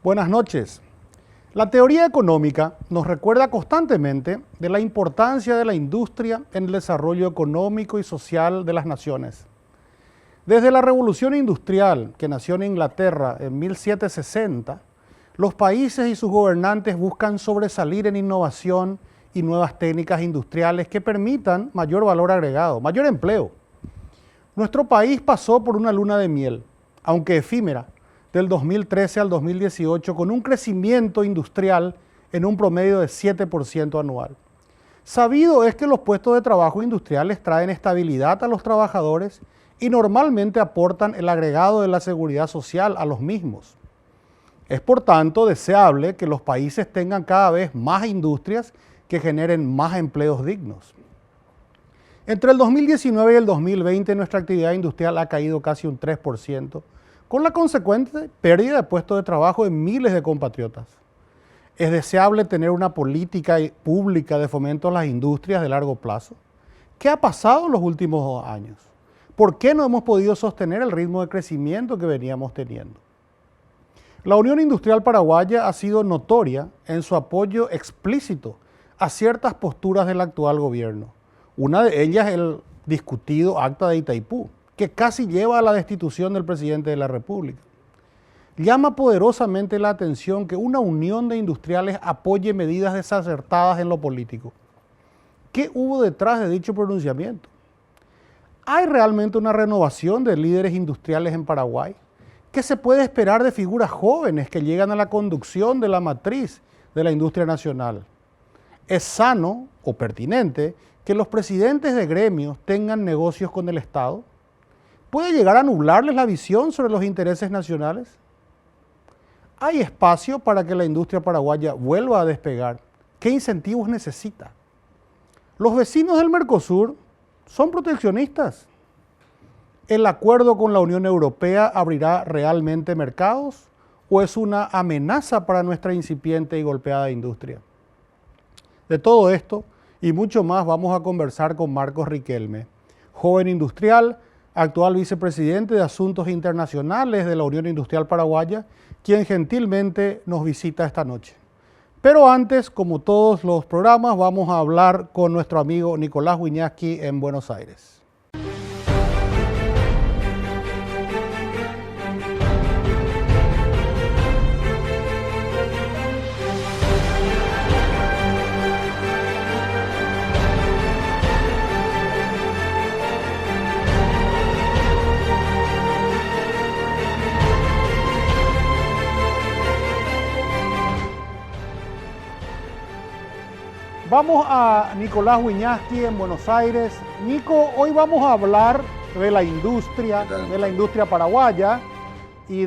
Buenas noches. La teoría económica nos recuerda constantemente de la importancia de la industria en el desarrollo económico y social de las naciones. Desde la revolución industrial que nació en Inglaterra en 1760, los países y sus gobernantes buscan sobresalir en innovación y nuevas técnicas industriales que permitan mayor valor agregado, mayor empleo. Nuestro país pasó por una luna de miel, aunque efímera, del 2013 al 2018 con un crecimiento industrial en un promedio de 7% anual. Sabido es que los puestos de trabajo industriales traen estabilidad a los trabajadores y normalmente aportan el agregado de la seguridad social a los mismos. Es por tanto deseable que los países tengan cada vez más industrias que generen más empleos dignos. Entre el 2019 y el 2020 nuestra actividad industrial ha caído casi un 3%, con la consecuente pérdida de puestos de trabajo en miles de compatriotas. Es deseable tener una política pública de fomento a las industrias de largo plazo. ¿Qué ha pasado en los últimos 2 años? ¿Por qué no hemos podido sostener el ritmo de crecimiento que veníamos teniendo? La Unión Industrial Paraguaya ha sido notoria en su apoyo explícito a ciertas posturas del actual gobierno. Una de ellas es el discutido Acta de Itaipú, que casi lleva a la destitución del presidente de la República. Llama poderosamente la atención que una unión de industriales apoye medidas desacertadas en lo político. ¿Qué hubo detrás de dicho pronunciamiento? ¿Hay realmente una renovación de líderes industriales en Paraguay? ¿Qué se puede esperar de figuras jóvenes que llegan a la conducción de la matriz de la industria nacional? ¿Es sano o pertinente que los presidentes de gremios tengan negocios con el Estado? ¿Puede llegar a nublarles la visión sobre los intereses nacionales? ¿Hay espacio para que la industria paraguaya vuelva a despegar? ¿Qué incentivos necesita? Los vecinos del Mercosur son proteccionistas. ¿El acuerdo con la Unión Europea abrirá realmente mercados o es una amenaza para nuestra incipiente y golpeada industria? De todo esto y mucho más vamos a conversar con Marcos Riquelme, joven industrial, actual vicepresidente de Asuntos Internacionales de la Unión Industrial Paraguaya, quien gentilmente nos visita esta noche. Pero antes, como todos los programas, vamos a hablar con nuestro amigo Nicolás Wiñaski en Buenos Aires. Vamos a Nicolás Wiñaski en Buenos Aires. Nico, hoy vamos a hablar de la industria paraguaya y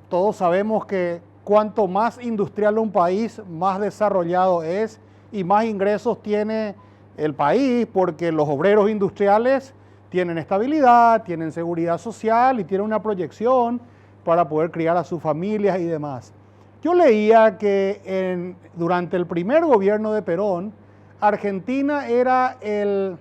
todos sabemos que cuanto más industrial un país, más desarrollado es y más ingresos tiene el país porque los obreros industriales tienen estabilidad, tienen seguridad social y tienen una proyección para poder criar a sus familias y demás. Yo leía que durante el primer gobierno de Perón, Argentina era el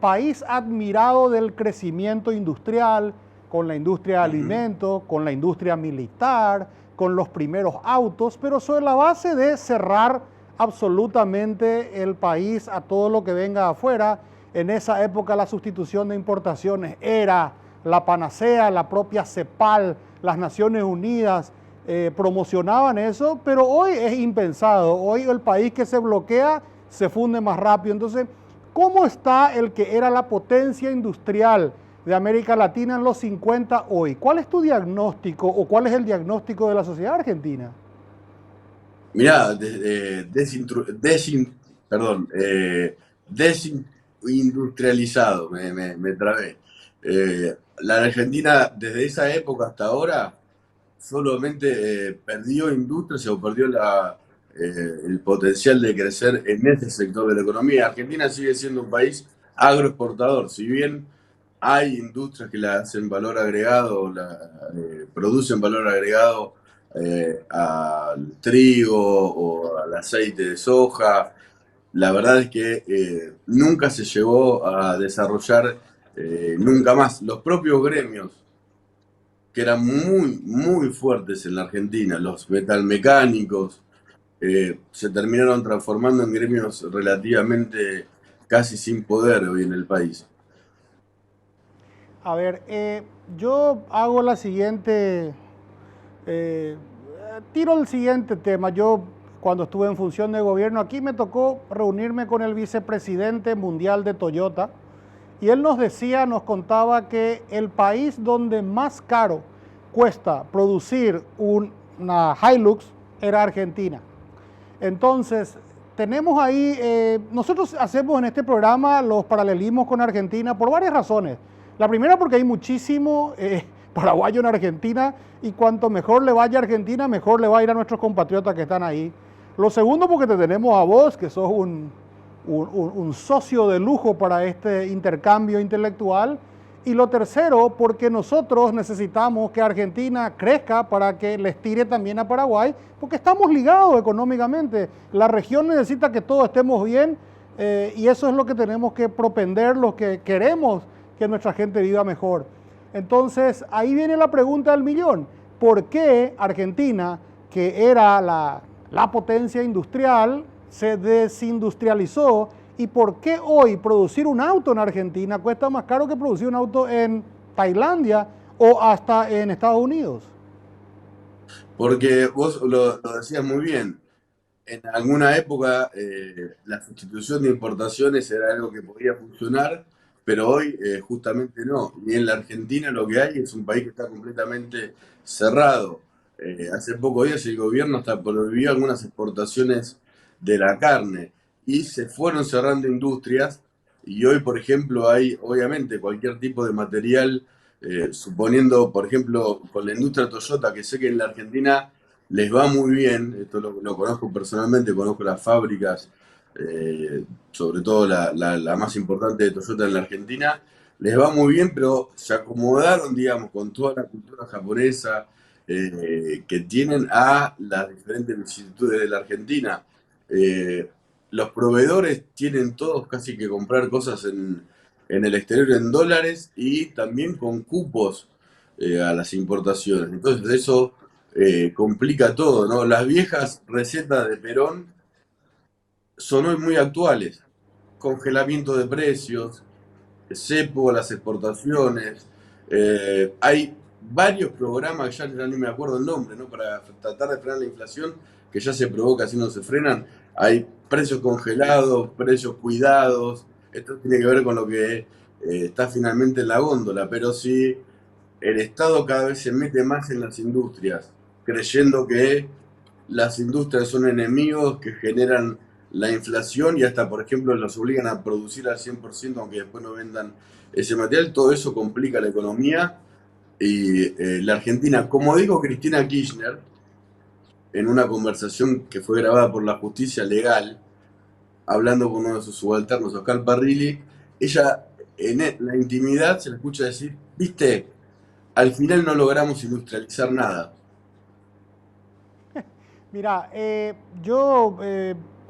país admirado del crecimiento industrial, con la industria de alimentos, con la industria militar, con los primeros autos, pero sobre la base de cerrar absolutamente el país a todo lo que venga afuera. En esa época la sustitución de importaciones era la panacea, la propia CEPAL, las Naciones Unidas promocionaban eso, pero hoy es impensado. Hoy el país que se bloquea se funde más rápido. Entonces, ¿cómo está el que era la potencia industrial de América Latina en los 50 hoy? ¿Cuál es tu diagnóstico o cuál es el diagnóstico de la sociedad argentina? Mirá, desindustrializado, me trabé. La Argentina desde esa época hasta ahora solamente perdió industrias o perdió el potencial de crecer en ese sector de la economía. Argentina sigue siendo un país agroexportador, si bien hay industrias que le hacen valor agregado, producen valor agregado al trigo o al aceite de soja. La verdad es que nunca se llegó a desarrollar nunca más. Los propios gremios que eran muy fuertes en la Argentina, los metalmecánicos, se terminaron transformando en gremios relativamente casi sin poder hoy en el país. A ver, yo hago la siguiente, eh, tiro el siguiente tema. Yo, cuando estuve en función de gobierno, aquí me tocó reunirme con el vicepresidente mundial de Toyota y él nos decía, nos contaba que el país donde más caro cuesta producir una Hilux era Argentina. Entonces, tenemos ahí, nosotros hacemos en este programa los paralelismos con Argentina por varias razones. La primera porque hay muchísimo paraguayo en Argentina y cuanto mejor le vaya a Argentina, mejor le va a ir a nuestros compatriotas que están ahí. Lo segundo porque te tenemos a vos, que sos un socio de lujo para este intercambio intelectual. Y lo tercero, porque nosotros necesitamos que Argentina crezca para que les tire también a Paraguay, porque estamos ligados económicamente. La región necesita que todos estemos bien y eso es lo que tenemos que propender, los que queremos que nuestra gente viva mejor. Entonces, ahí viene la pregunta del millón. ¿Por qué Argentina, que era la potencia industrial, se desindustrializó? ¿Y por qué hoy producir un auto en Argentina cuesta más caro que producir un auto en Tailandia o hasta en Estados Unidos? Porque vos lo decías muy bien, en alguna época la sustitución de importaciones era algo que podía funcionar, pero hoy justamente no. Y en la Argentina lo que hay es un país que está completamente cerrado. Hace pocos días el gobierno hasta prohibió algunas exportaciones de la carne y se fueron cerrando industrias y hoy, por ejemplo, hay obviamente cualquier tipo de material, suponiendo, por ejemplo, con la industria Toyota, que sé que en la Argentina les va muy bien, esto lo conozco personalmente, conozco las fábricas, sobre todo la más importante de Toyota en la Argentina, les va muy bien, pero se acomodaron, digamos, con toda la cultura japonesa que tienen a las diferentes vicisitudes de la Argentina. Eh, los proveedores tienen todos casi que comprar cosas en el exterior en dólares y también con cupos a las importaciones. Entonces eso complica todo, ¿no? Las viejas recetas de Perón son hoy muy actuales. Congelamiento de precios, cepo, las exportaciones. Hay varios programas, ya ni me acuerdo el nombre, ¿no? Para tratar de frenar la inflación, que ya se provoca si no se frenan. Hay precios congelados, precios cuidados. Esto tiene que ver con lo que está finalmente en la góndola, pero sí el Estado cada vez se mete más en las industrias, creyendo que las industrias son enemigos que generan la inflación y hasta, por ejemplo, los obligan a producir al 100% aunque después no vendan ese material. Todo eso complica la economía y la Argentina, como dijo Cristina Kirchner, en una conversación que fue grabada por la justicia legal, hablando con uno de sus subalternos, Oscar Parrilli, ella la intimidad se la escucha decir, viste, al final no logramos industrializar nada. Mira, yo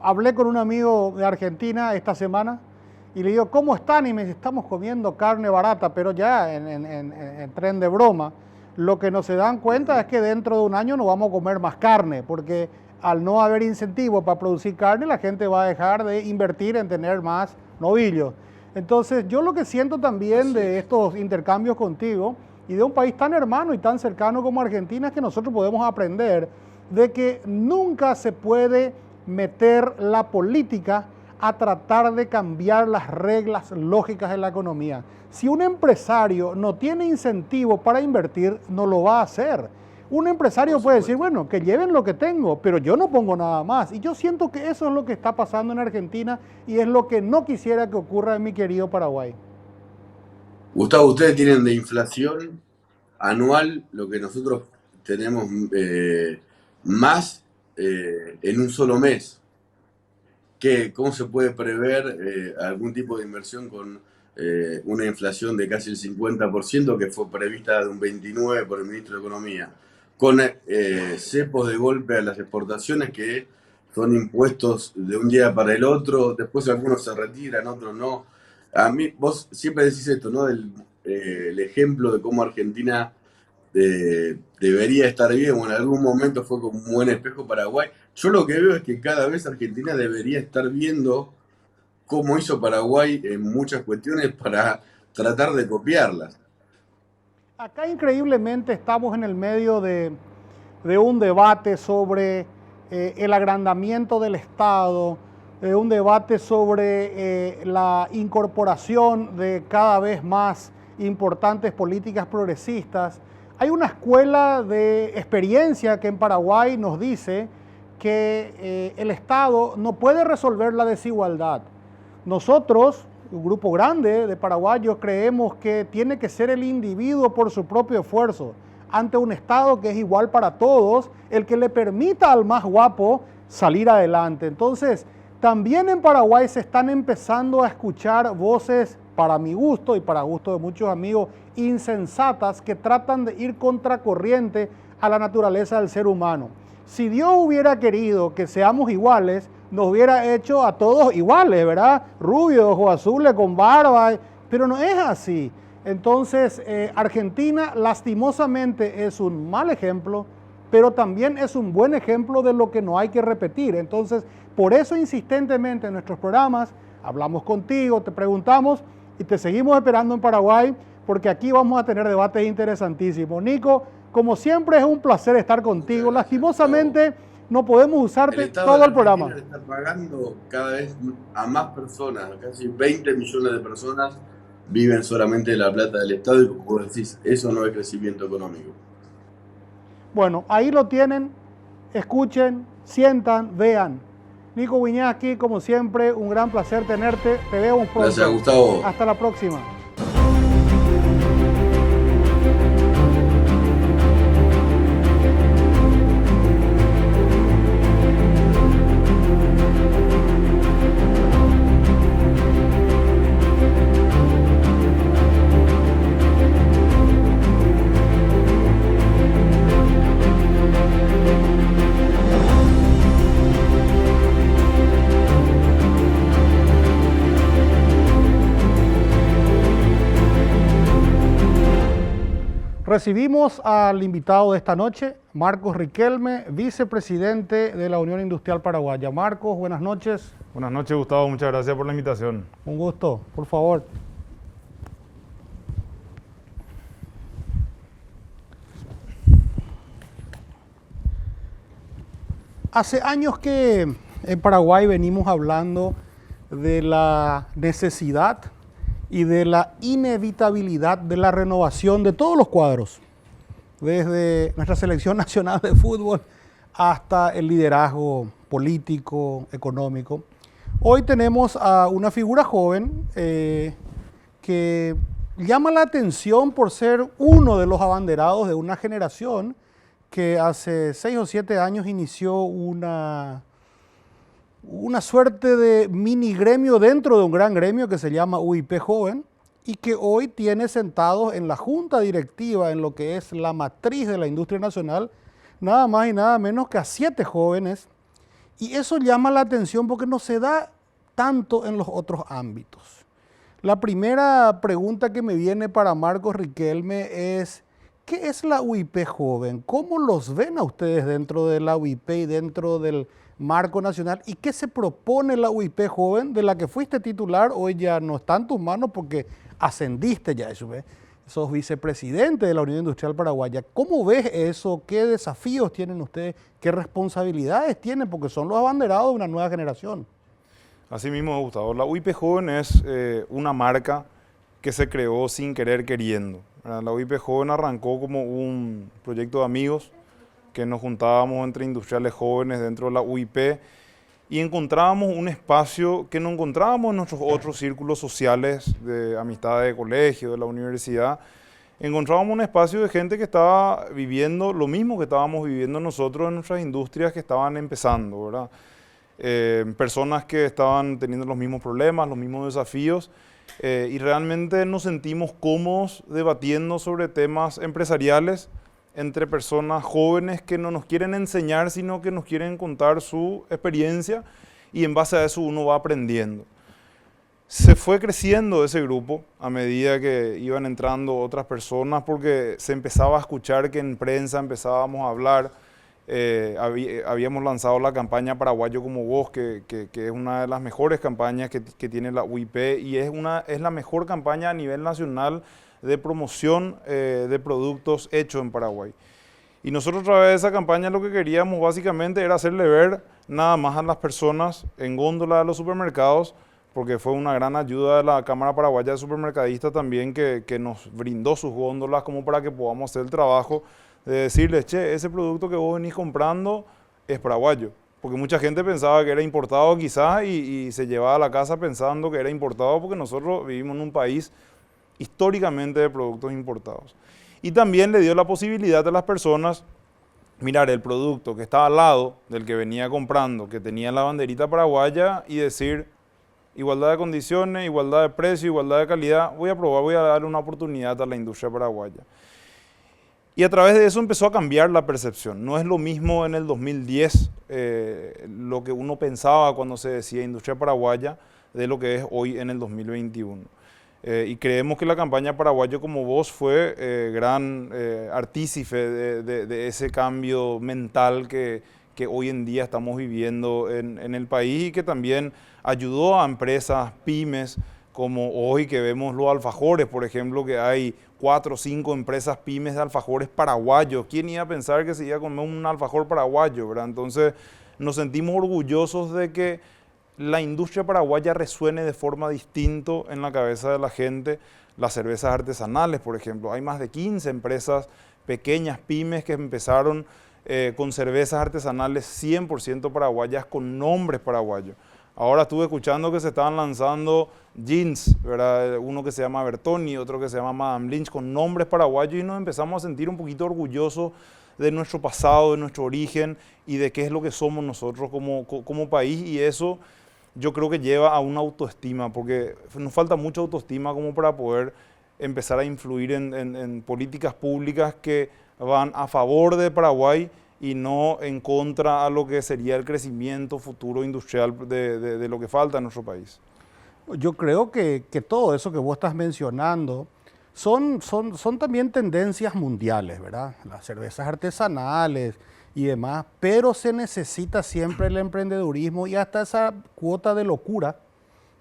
hablé con un amigo de Argentina esta semana y le digo, ¿cómo están? Y me dice, estamos comiendo carne barata, pero ya en tren de broma. Lo que no se dan cuenta es que dentro de un año no vamos a comer más carne, porque al no haber incentivos para producir carne, la gente va a dejar de invertir en tener más novillos. Entonces, yo lo que siento también Así de es. estos intercambios contigo y de un país tan hermano y tan cercano como Argentina es que nosotros podemos aprender de que nunca se puede meter la política a tratar de cambiar las reglas lógicas de la economía. Si un empresario no tiene incentivo para invertir, no lo va a hacer. Un Por empresario puede decir, supuesto. bueno, que lleven lo que tengo, pero yo no pongo nada más. Y yo siento que eso es lo que está pasando en Argentina y es lo que no quisiera que ocurra en mi querido Paraguay. Gustavo, ustedes tienen de inflación anual lo que nosotros tenemos más en un solo mes. ¿Cómo se puede prever algún tipo de inversión con una inflación de casi el 50% que fue prevista de un 29% por el ministro de Economía? Con cepos de golpe a las exportaciones que son impuestos de un día para el otro, después algunos se retiran, otros no. A mí, vos siempre decís esto, ¿no? El ejemplo de cómo Argentina debería estar bien, o en algún momento fue como un buen espejo Paraguay. Yo lo que veo es que cada vez Argentina debería estar viendo cómo hizo Paraguay en muchas cuestiones para tratar de copiarlas. Acá increíblemente estamos en el medio de un debate sobre el agrandamiento del Estado, un debate sobre la incorporación de cada vez más importantes políticas progresistas. Hay una escuela de experiencia que en Paraguay nos dice que el Estado no puede resolver la desigualdad. Nosotros, un grupo grande de paraguayos, creemos que tiene que ser el individuo por su propio esfuerzo, ante un Estado que es igual para todos, el que le permita al más guapo salir adelante. Entonces, también en Paraguay se están empezando a escuchar voces, para mi gusto y para gusto de muchos amigos, insensatas que tratan de ir contracorriente a la naturaleza del ser humano. Si Dios hubiera querido que seamos iguales, nos hubiera hecho a todos iguales, ¿verdad? Rubios, ojos azules, con barba, pero no es así. Entonces, Argentina lastimosamente es un mal ejemplo, pero también es un buen ejemplo de lo que no hay que repetir. Entonces, por eso insistentemente en nuestros programas hablamos contigo, te preguntamos y te seguimos esperando en Paraguay, porque aquí vamos a tener debates interesantísimos. Nico, como siempre es un placer estar contigo. Lastimosamente no podemos usarte todo el programa. El Estado está pagando cada vez a más personas, casi 20 millones de personas viven solamente de la plata del Estado y como vos decís, eso no es crecimiento económico. Bueno, ahí lo tienen, escuchen, sientan, vean. Nico Wiñaski, como siempre, un gran placer tenerte. Te veo pronto. Gracias, Gustavo. Hasta la próxima. Recibimos al invitado de esta noche, Marcos Riquelme, vicepresidente de la Unión Industrial Paraguaya. Marcos, buenas noches. Buenas noches, Gustavo. Muchas gracias por la invitación. Un gusto, por favor. Hace años que en Paraguay venimos hablando de la necesidad y de la inevitabilidad de la renovación de todos los cuadros, desde nuestra selección nacional de fútbol hasta el liderazgo político, económico. Hoy tenemos a una figura joven que llama la atención por ser uno de los abanderados de una generación que hace 6 o 7 años inició una suerte de mini gremio dentro de un gran gremio que se llama UIP Joven y que hoy tiene sentados en la junta directiva, en lo que es la matriz de la industria nacional, nada más y nada menos que a 7 jóvenes. Y eso llama la atención porque no se da tanto en los otros ámbitos. La primera pregunta que me viene para Marcos Riquelme es, ¿qué es la UIP Joven? ¿Cómo los ven a ustedes dentro de la UIP y dentro del marco nacional? ¿Y qué se propone la UIP Joven, de la que fuiste titular? Hoy ya no está en tus manos porque ascendiste ya, eso, ¿ves? Sos vicepresidente de la Unión Industrial Paraguaya. ¿Cómo ves eso? ¿Qué desafíos tienen ustedes? ¿Qué responsabilidades tienen? Porque son los abanderados de una nueva generación. Así mismo, Gustavo. La UIP Joven es una marca que se creó sin querer queriendo. La UIP Joven arrancó como un proyecto de amigos que nos juntábamos entre industriales jóvenes dentro de la UIP y encontrábamos un espacio que no encontrábamos en nuestros otros círculos sociales de amistades de colegio, de la universidad. Encontrábamos un espacio de gente que estaba viviendo lo mismo que estábamos viviendo nosotros en nuestras industrias que estaban empezando, ¿verdad? Personas que estaban teniendo los mismos problemas, los mismos desafíos y realmente nos sentimos cómodos debatiendo sobre temas empresariales entre personas jóvenes que no nos quieren enseñar, sino que nos quieren contar su experiencia y en base a eso uno va aprendiendo. Se fue creciendo ese grupo a medida que iban entrando otras personas porque se empezaba a escuchar que en prensa empezábamos a hablar. Habíamos lanzado la campaña Paraguayo como Vos, que es una de las mejores campañas que tiene la UIP y es la mejor campaña a nivel nacional de promoción de productos hechos en Paraguay. Y nosotros a través de esa campaña lo que queríamos básicamente era hacerle ver nada más a las personas en góndola de los supermercados, porque fue una gran ayuda de la Cámara Paraguaya de Supermercadistas también que nos brindó sus góndolas como para que podamos hacer el trabajo de decirles, che, ese producto que vos venís comprando es paraguayo. Porque mucha gente pensaba que era importado quizás y se llevaba a la casa pensando que era importado porque nosotros vivimos en un país históricamente de productos importados. Y también le dio la posibilidad a las personas mirar el producto que estaba al lado del que venía comprando, que tenía la banderita paraguaya y decir, igualdad de condiciones, igualdad de precio, igualdad de calidad, voy a probar, voy a darle una oportunidad a la industria paraguaya. Y a través de eso empezó a cambiar la percepción. No es lo mismo en el 2010 lo que uno pensaba cuando se decía industria paraguaya de lo que es hoy en el 2021. Y creemos que la campaña Paraguayo como Vos fue gran artífice de ese cambio mental que hoy en día estamos viviendo en el país y que también ayudó a empresas, pymes, como hoy que vemos los alfajores, por ejemplo, que hay 4 o 5 empresas pymes de alfajores paraguayos. ¿Quién iba a pensar que se iba a comer un alfajor paraguayo, verdad? Entonces nos sentimos orgullosos de que la industria paraguaya resuene de forma distinta en la cabeza de la gente. Las cervezas artesanales, por ejemplo, hay más de 15 empresas pequeñas, pymes, que empezaron con cervezas artesanales 100% paraguayas con nombres paraguayos. Ahora estuve escuchando que se estaban lanzando jeans, ¿verdad? Uno que se llama Bertoni, otro que se llama Madame Lynch, con nombres paraguayos y nos empezamos a sentir un poquito orgullosos de nuestro pasado, de nuestro origen y de qué es lo que somos nosotros como país, y eso yo creo que lleva a una autoestima, porque nos falta mucha autoestima como para poder empezar a influir en políticas públicas que van a favor de Paraguay y no en contra a lo que sería el crecimiento futuro industrial de lo que falta en nuestro país. Yo creo que todo eso que vos estás mencionando son también tendencias mundiales, ¿verdad? Las cervezas artesanales y demás, pero se necesita siempre el emprendedurismo y hasta esa cuota de locura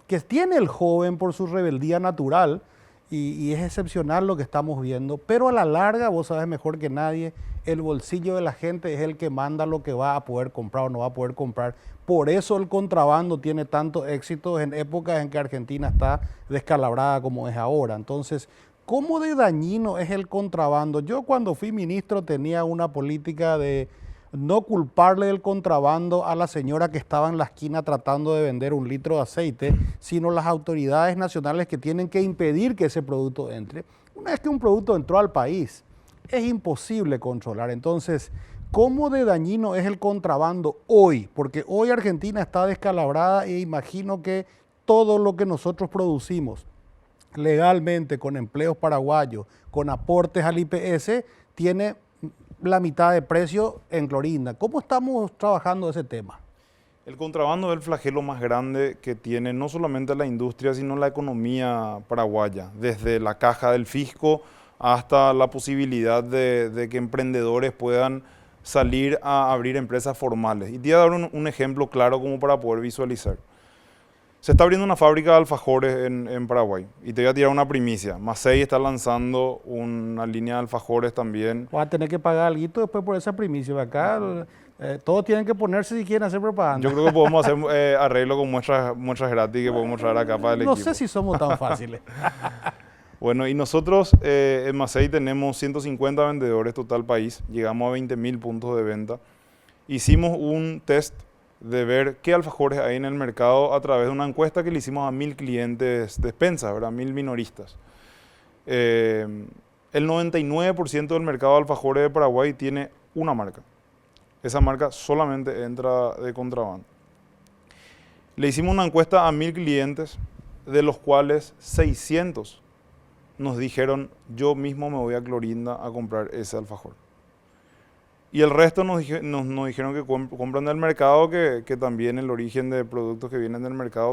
que tiene el joven por su rebeldía natural, y es excepcional lo que estamos viendo, pero a la larga, vos sabes mejor que nadie, el bolsillo de la gente es el que manda lo que va a poder comprar o no va a poder comprar. Por eso el contrabando tiene tanto éxito en épocas en que Argentina está descalabrada como es ahora. Entonces, ¿cómo de dañino es el contrabando? Yo cuando fui ministro tenía una política de no culparle del contrabando a la señora que estaba en la esquina tratando de vender 1 litro de aceite, sino las autoridades nacionales que tienen que impedir que ese producto entre. Una vez que un producto entró al país, es imposible controlar. Entonces, ¿cómo de dañino es el contrabando hoy? Porque hoy Argentina está descalabrada e imagino que todo lo que nosotros producimos legalmente, con empleos paraguayos, con aportes al IPS, tiene la mitad de precio en Clorinda. ¿Cómo estamos trabajando ese tema? El contrabando es el flagelo más grande que tiene no solamente la industria, sino la economía paraguaya, desde la caja del fisco hasta la posibilidad de que emprendedores puedan salir a abrir empresas formales. Y te voy a dar un ejemplo claro como para poder visualizar. Se está abriendo una fábrica de alfajores en Paraguay y te voy a tirar una primicia. Macei está lanzando una línea de alfajores también. Vas a tener que pagar algo después por esa primicia. Acá todos tienen que ponerse si quieren hacer propaganda. Yo creo que podemos hacer arreglo con muestras gratis que podemos traer acá para el equipo. No sé si somos tan fáciles. Bueno, y nosotros en Macei tenemos 150 vendedores total país. Llegamos a 20.000 puntos de venta. Hicimos un test de ver qué alfajores hay en el mercado a través de una encuesta que le hicimos a 1.000 clientes de despensa, ¿verdad? 1.000 minoristas. El 99% del mercado de alfajores de Paraguay tiene una marca. Esa marca solamente entra de contrabando. Le hicimos una encuesta a 1.000 clientes, de los cuales 600 nos dijeron, yo mismo me voy a Clorinda a comprar ese alfajor. Y el resto nos dijeron que compran del mercado, que también el origen de productos que vienen del mercado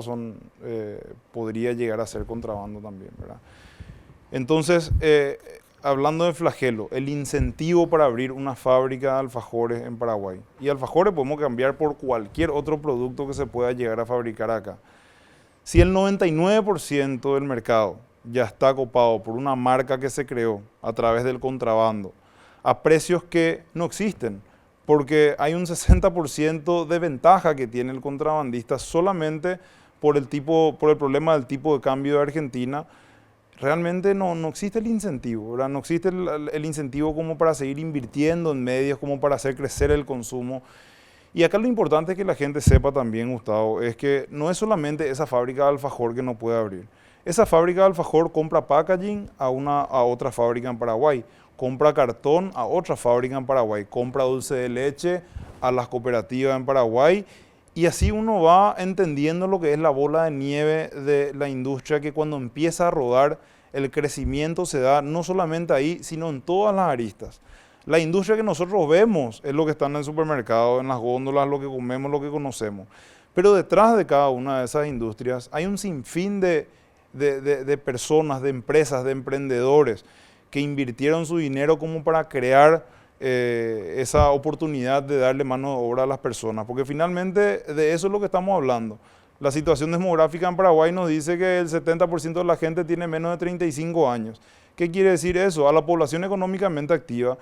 podría llegar a ser contrabando también, ¿verdad? Entonces, hablando de flagelo, el incentivo para abrir una fábrica de alfajores en Paraguay. Y alfajores podemos cambiar por cualquier otro producto que se pueda llegar a fabricar acá. Si el 99% del mercado ya está copado por una marca que se creó a través del contrabando, a precios que no existen, porque hay un 60% de ventaja que tiene el contrabandista solamente por el problema del tipo de cambio de Argentina. Realmente no existe el incentivo, ¿verdad? No existe el incentivo como para seguir invirtiendo en medios, como para hacer crecer el consumo. Y acá lo importante es que la gente sepa también, Gustavo, es que no es solamente esa fábrica de alfajor que no puede abrir. Esa fábrica de alfajor compra packaging a otra fábrica en Paraguay, compra cartón a otra fábrica en Paraguay, compra dulce de leche a las cooperativas en Paraguay, y así uno va entendiendo lo que es la bola de nieve de la industria, que cuando empieza a rodar el crecimiento se da no solamente ahí, sino en todas las aristas. La industria que nosotros vemos es lo que está en el supermercado, en las góndolas, lo que comemos, lo que conocemos. Pero detrás de cada una de esas industrias hay un sinfín de personas, de empresas, de emprendedores que invirtieron su dinero como para crear esa oportunidad de darle mano de obra a las personas, porque finalmente de eso es lo que estamos hablando. La situación demográfica en Paraguay nos dice que el 70% de la gente tiene menos de 35 años. ¿Qué quiere decir eso? A la población económicamente activa,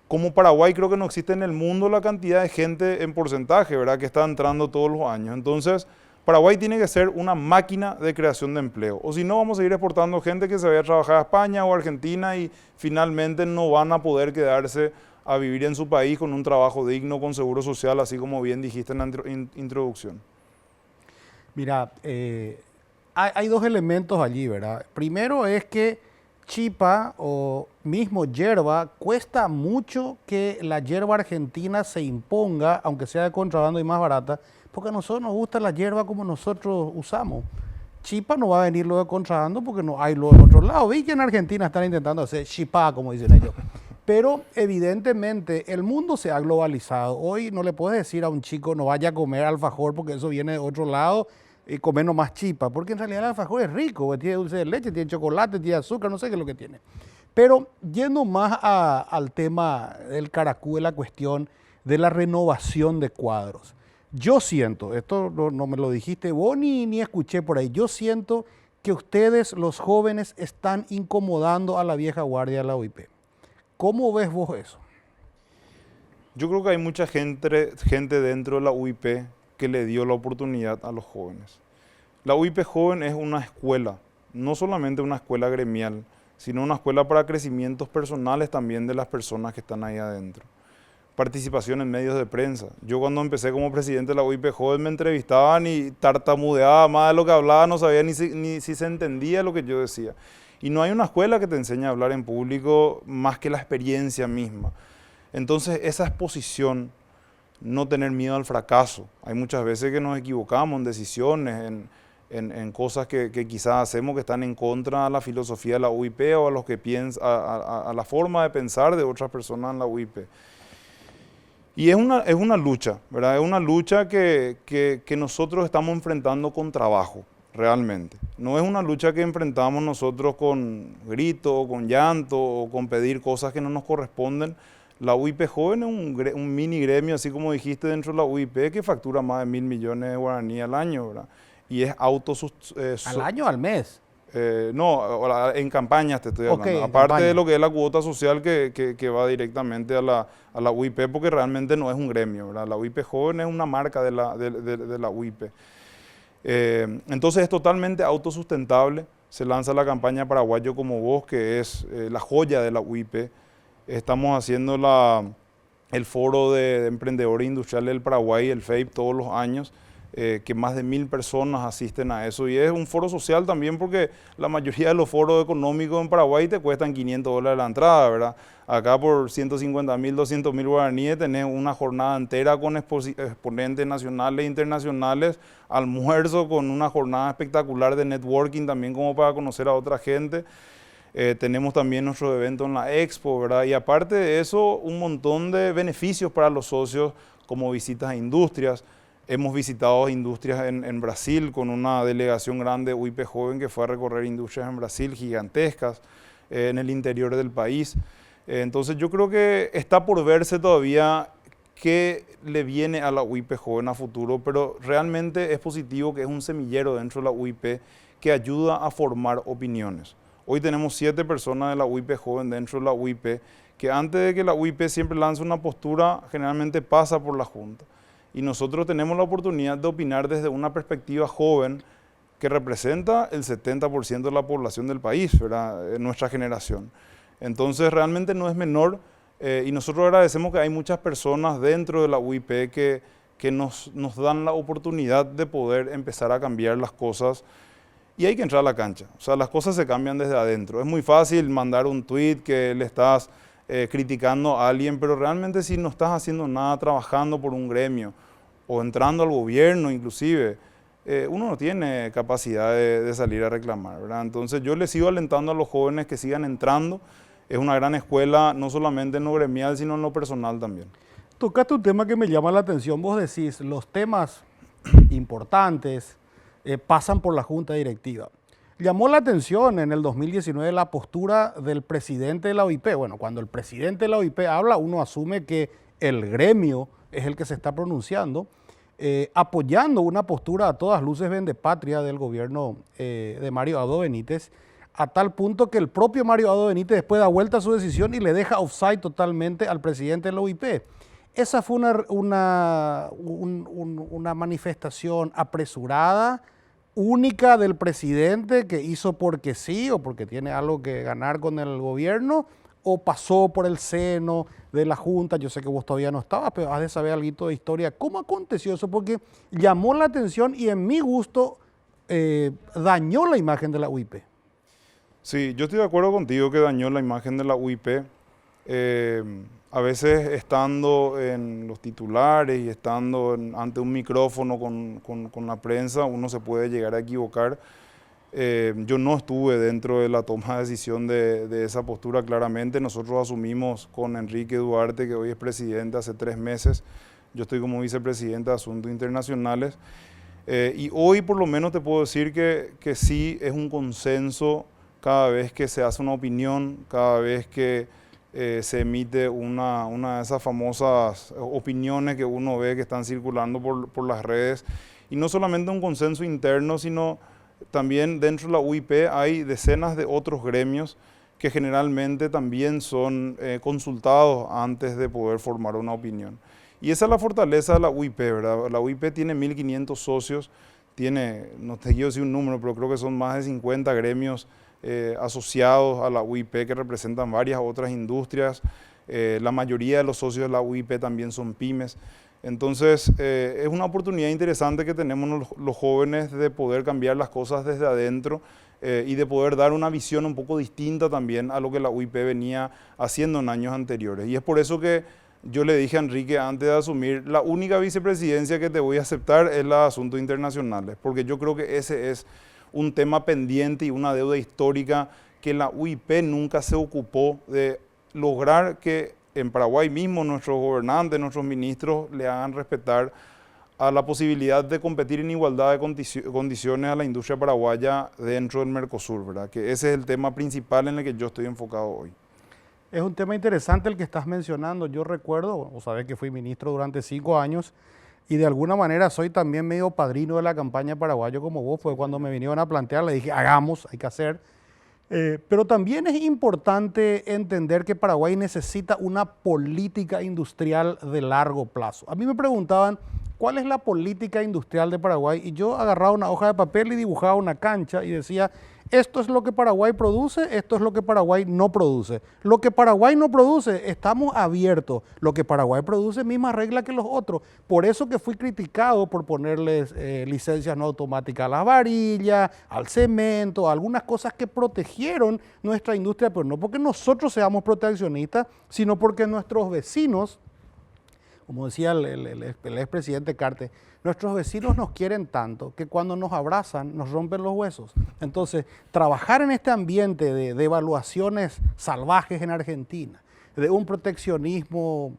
como Paraguay, creo que no existe en el mundo la cantidad de gente en porcentaje, ¿verdad?, que está entrando todos los años. Entonces, Paraguay tiene que ser una máquina de creación de empleo, o si no vamos a seguir exportando gente que se vaya a trabajar a España o Argentina y finalmente no van a poder quedarse a vivir en su país con un trabajo digno, con seguro social, así como bien dijiste en la introducción. Mira, hay dos elementos allí, ¿verdad? Primero es que chipa o mismo yerba, cuesta mucho que la yerba argentina se imponga, aunque sea de contrabando y más barata, porque a nosotros nos gusta la yerba como nosotros usamos. Chipa no va a venir lo de contrabando porque no hay lo del otro lado. Vi que en Argentina están intentando hacer chipá, como dicen ellos. Pero evidentemente el mundo se ha globalizado. Hoy no le puedes decir a un chico no vaya a comer alfajor porque eso viene de otro lado y comer nomás chipa, porque en realidad el alfajor es rico, tiene dulce de leche, tiene chocolate, tiene azúcar, no sé qué es lo que tiene. Pero yendo más al tema del caracú, de la cuestión de la renovación de cuadros. Yo siento, esto no me lo dijiste vos ni escuché por ahí, yo siento que ustedes, los jóvenes, están incomodando a la vieja guardia de la OIP. ¿Cómo ves vos eso? Yo creo que hay mucha gente dentro de la UIP que le dio la oportunidad a los jóvenes. La UIP Joven es una escuela, no solamente una escuela gremial, sino una escuela para crecimientos personales también de las personas que están ahí adentro. Participación en medios de prensa. Yo cuando empecé como presidente de la UIP Joven me entrevistaban y tartamudeaba más de lo que hablaba, no sabía ni si se entendía lo que yo decía. Y no hay una escuela que te enseñe a hablar en público más que la experiencia misma. Entonces esa exposición, no tener miedo al fracaso. Hay muchas veces que nos equivocamos en decisiones, en cosas que quizás hacemos que están en contra de la filosofía de la UIP o a los que a la forma de pensar de otras personas en la UIP. Y es una lucha, ¿verdad? Es una lucha que nosotros estamos enfrentando con trabajo, realmente. No es una lucha que enfrentamos nosotros con grito, con llanto o con pedir cosas que no nos corresponden. La UIP Joven es un mini gremio, así como dijiste, dentro de la UIP, que factura más de 1.000 millones de guaraníes al año, ¿verdad? Y es ¿Al año o al mes? No, en campañas te estoy hablando. Okay, aparte de lo que es la cuota social que va directamente a la UIP, porque realmente no es un gremio, ¿verdad? La UIP Joven es una marca de la UIP. Entonces es totalmente autosustentable. Se lanza la campaña Paraguayo como Vos, que es la joya de la UIP. Estamos haciendo el foro de emprendedores industriales del Paraguay, el FEIP, todos los años, que más de 1.000 personas asisten a eso. Y es un foro social también porque la mayoría de los foros económicos en Paraguay te cuestan $500 la entrada, ¿verdad? Acá por 150.000, 200.000 guaraníes tenés una jornada entera con exponentes nacionales e internacionales, almuerzo con una jornada espectacular de networking también como para conocer a otra gente. Tenemos también nuestro evento en la Expo, ¿verdad? Y aparte de eso, un montón de beneficios para los socios, como visitas a industrias. Hemos visitado industrias en Brasil con una delegación grande UIP Joven que fue a recorrer industrias en Brasil gigantescas en el interior del país. Entonces yo creo que está por verse todavía qué le viene a la UIP Joven a futuro, pero realmente es positivo que es un semillero dentro de la UIP que ayuda a formar opiniones. Hoy tenemos 7 personas de la UIP Joven dentro de la UIP, que antes de que la UIP siempre lance una postura, generalmente pasa por la Junta. Y nosotros tenemos la oportunidad de opinar desde una perspectiva joven que representa el 70% de la población del país, ¿verdad? Nuestra generación. Entonces realmente no es menor y nosotros agradecemos que hay muchas personas dentro de la UIP que nos dan la oportunidad de poder empezar a cambiar las cosas. Y hay que entrar a la cancha, o sea, las cosas se cambian desde adentro. Es muy fácil mandar un tweet que le estás criticando a alguien, pero realmente si no estás haciendo nada, trabajando por un gremio o entrando al gobierno inclusive, uno no tiene capacidad de salir a reclamar, ¿verdad? Entonces yo les sigo alentando a los jóvenes que sigan entrando. Es una gran escuela, no solamente en lo gremial, sino en lo personal también. Tocaste un tema que me llama la atención. Vos decís, los temas importantes pasan por la Junta Directiva. Llamó la atención en el 2019 la postura del presidente de la OIP. Bueno, cuando el presidente de la OIP habla, uno asume que el gremio es el que se está pronunciando, apoyando una postura a todas luces vendepatria del gobierno de Mario Abdo Benítez, a tal punto que el propio Mario Abdo Benítez después da vuelta a su decisión y le deja offside totalmente al presidente de la OIP. Esa fue una manifestación apresurada, única del presidente que hizo porque sí o porque tiene algo que ganar con el gobierno, o pasó por el seno de la Junta. Yo sé que vos todavía no estabas, pero has de saber algo de historia. ¿Cómo aconteció eso? Porque llamó la atención y en mi gusto dañó la imagen de la UIP. Sí, yo estoy de acuerdo contigo que dañó la imagen de la UIP. A veces estando en los titulares y estando ante un micrófono con la prensa, uno se puede llegar a equivocar. Yo no estuve dentro de la toma de decisión de esa postura claramente. Nosotros asumimos con Enrique Duarte, que hoy es presidente, hace 3 meses. Yo estoy como vicepresidente de Asuntos Internacionales. Y hoy por lo menos te puedo decir que sí es un consenso cada vez que se hace una opinión, cada vez que se emite una de esas famosas opiniones que uno ve que están circulando por las redes. Y no solamente un consenso interno, sino también dentro de la UIP hay decenas de otros gremios que generalmente también son consultados antes de poder formar una opinión. Y esa es la fortaleza de la UIP, ¿verdad? La UIP tiene 1.500 socios, no te quiero decir un número, pero creo que son más de 50 gremios asociados a la UIP que representan varias otras industrias. La mayoría de los socios de la UIP también son pymes. Entonces es una oportunidad interesante que tenemos los jóvenes de poder cambiar las cosas desde adentro y de poder dar una visión un poco distinta también a lo que la UIP venía haciendo en años anteriores. Y es por eso que yo le dije a Enrique antes de asumir, la única vicepresidencia que te voy a aceptar es la de Asuntos Internacionales, porque yo creo que ese es un tema pendiente y una deuda histórica que la UIP nunca se ocupó de lograr que en Paraguay mismo nuestros gobernantes, nuestros ministros le hagan respetar a la posibilidad de competir en igualdad de condiciones a la industria paraguaya dentro del Mercosur, ¿verdad? Que ese es el tema principal en el que yo estoy enfocado hoy. Es un tema interesante el que estás mencionando. Yo recuerdo, vos sabés que fui ministro durante 5 años y de alguna manera soy también medio padrino de la campaña paraguayo como vos, porque cuando me vinieron a plantear le dije, hagamos, hay que hacer. Pero también es importante entender que Paraguay necesita una política industrial de largo plazo. A mí me preguntaban, ¿cuál es la política industrial de Paraguay? Y yo agarraba una hoja de papel y dibujaba una cancha y decía, esto es lo que Paraguay produce, esto es lo que Paraguay no produce. Lo que Paraguay no produce, estamos abiertos. Lo que Paraguay produce, misma regla que los otros. Por eso que fui criticado por ponerles licencias no automáticas a las varillas, al cemento, a algunas cosas que protegieron nuestra industria, pero no porque nosotros seamos proteccionistas, sino porque nuestros vecinos, como decía el expresidente Carter, nuestros vecinos nos quieren tanto que cuando nos abrazan nos rompen los huesos. Entonces, trabajar en este ambiente de evaluaciones salvajes en Argentina, de un proteccionismo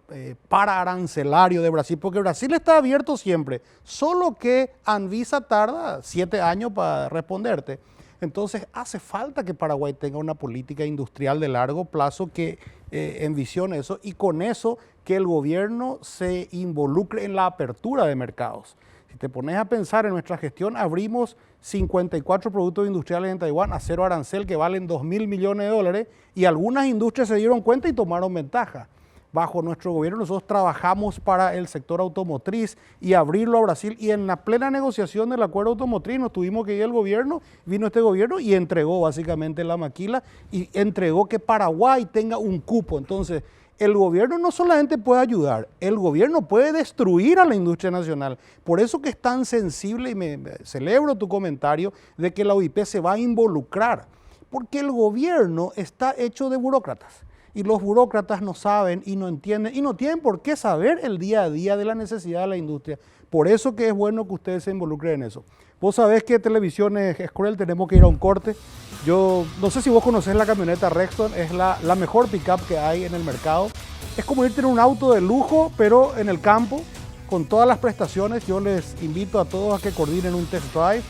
paraarancelario de Brasil, porque Brasil está abierto siempre, solo que Anvisa tarda 7 años para responderte. Entonces hace falta que Paraguay tenga una política industrial de largo plazo que envisione eso y con eso que el gobierno se involucre en la apertura de mercados. Si te pones a pensar en nuestra gestión, abrimos 54 productos industriales en Taiwán a cero arancel que valen 2.000 millones de dólares y algunas industrias se dieron cuenta y tomaron ventaja. Bajo nuestro gobierno nosotros trabajamos para el sector automotriz y abrirlo a Brasil y en la plena negociación del acuerdo automotriz nos tuvimos que ir al gobierno, vino este gobierno y entregó básicamente la maquila y entregó que Paraguay tenga un cupo. Entonces, el gobierno no solamente puede ayudar, el gobierno puede destruir a la industria nacional. Por eso que es tan sensible y me celebro tu comentario de que la OIP se va a involucrar, porque el gobierno está hecho de burócratas. Y los burócratas no saben y no entienden y no tienen por qué saber el día a día de la necesidad de la industria. Por eso que es bueno que ustedes se involucren en eso. Vos sabés que televisión es cruel, tenemos que ir a un corte. Yo no sé si vos conocés la camioneta Rexton, es la mejor pickup que hay en el mercado. Es como irte en un auto de lujo, pero en el campo, con todas las prestaciones. Yo les invito a todos a que coordinen un test drive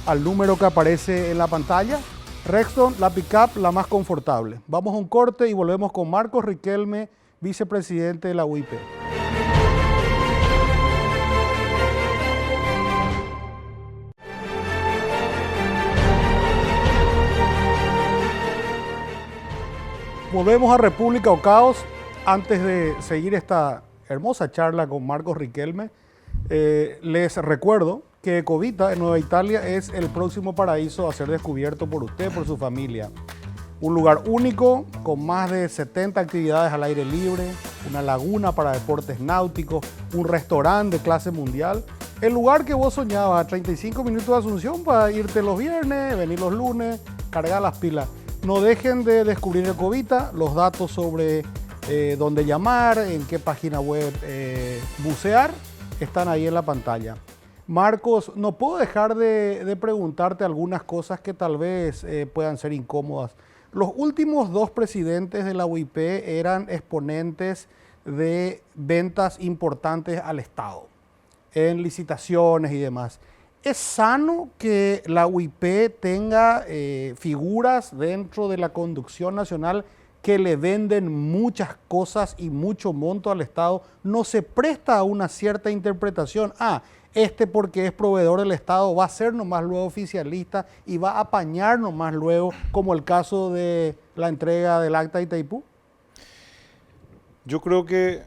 al número que aparece en la pantalla. Rexton, la pickup la más confortable. Vamos a un corte y volvemos con Marcos Riquelme, vicepresidente de la UIP. Volvemos a República o Caos. Antes de seguir esta hermosa charla con Marcos Riquelme, les recuerdo que Ecovita en Nueva Italia es el próximo paraíso a ser descubierto por usted, por su familia. Un lugar único con más de 70 actividades al aire libre, una laguna para deportes náuticos, un restaurante de clase mundial. El lugar que vos soñabas, a 35 minutos de Asunción para irte los viernes, venir los lunes, cargar las pilas. No dejen de descubrir Ecovita, los datos sobre dónde llamar, en qué página web bucear, están ahí en la pantalla. Marcos, no puedo dejar de preguntarte algunas cosas que tal vez puedan ser incómodas. Los últimos 2 presidentes de la UIP eran exponentes de ventas importantes al Estado, en licitaciones y demás. ¿Es sano que la UIP tenga figuras dentro de la conducción nacional que le venden muchas cosas y mucho monto al Estado? ¿No se presta a una cierta interpretación? Porque es proveedor del Estado va a ser nomás luego oficialista y va a apañar nomás luego, como el caso de la entrega del acta de Itaipú? Yo creo que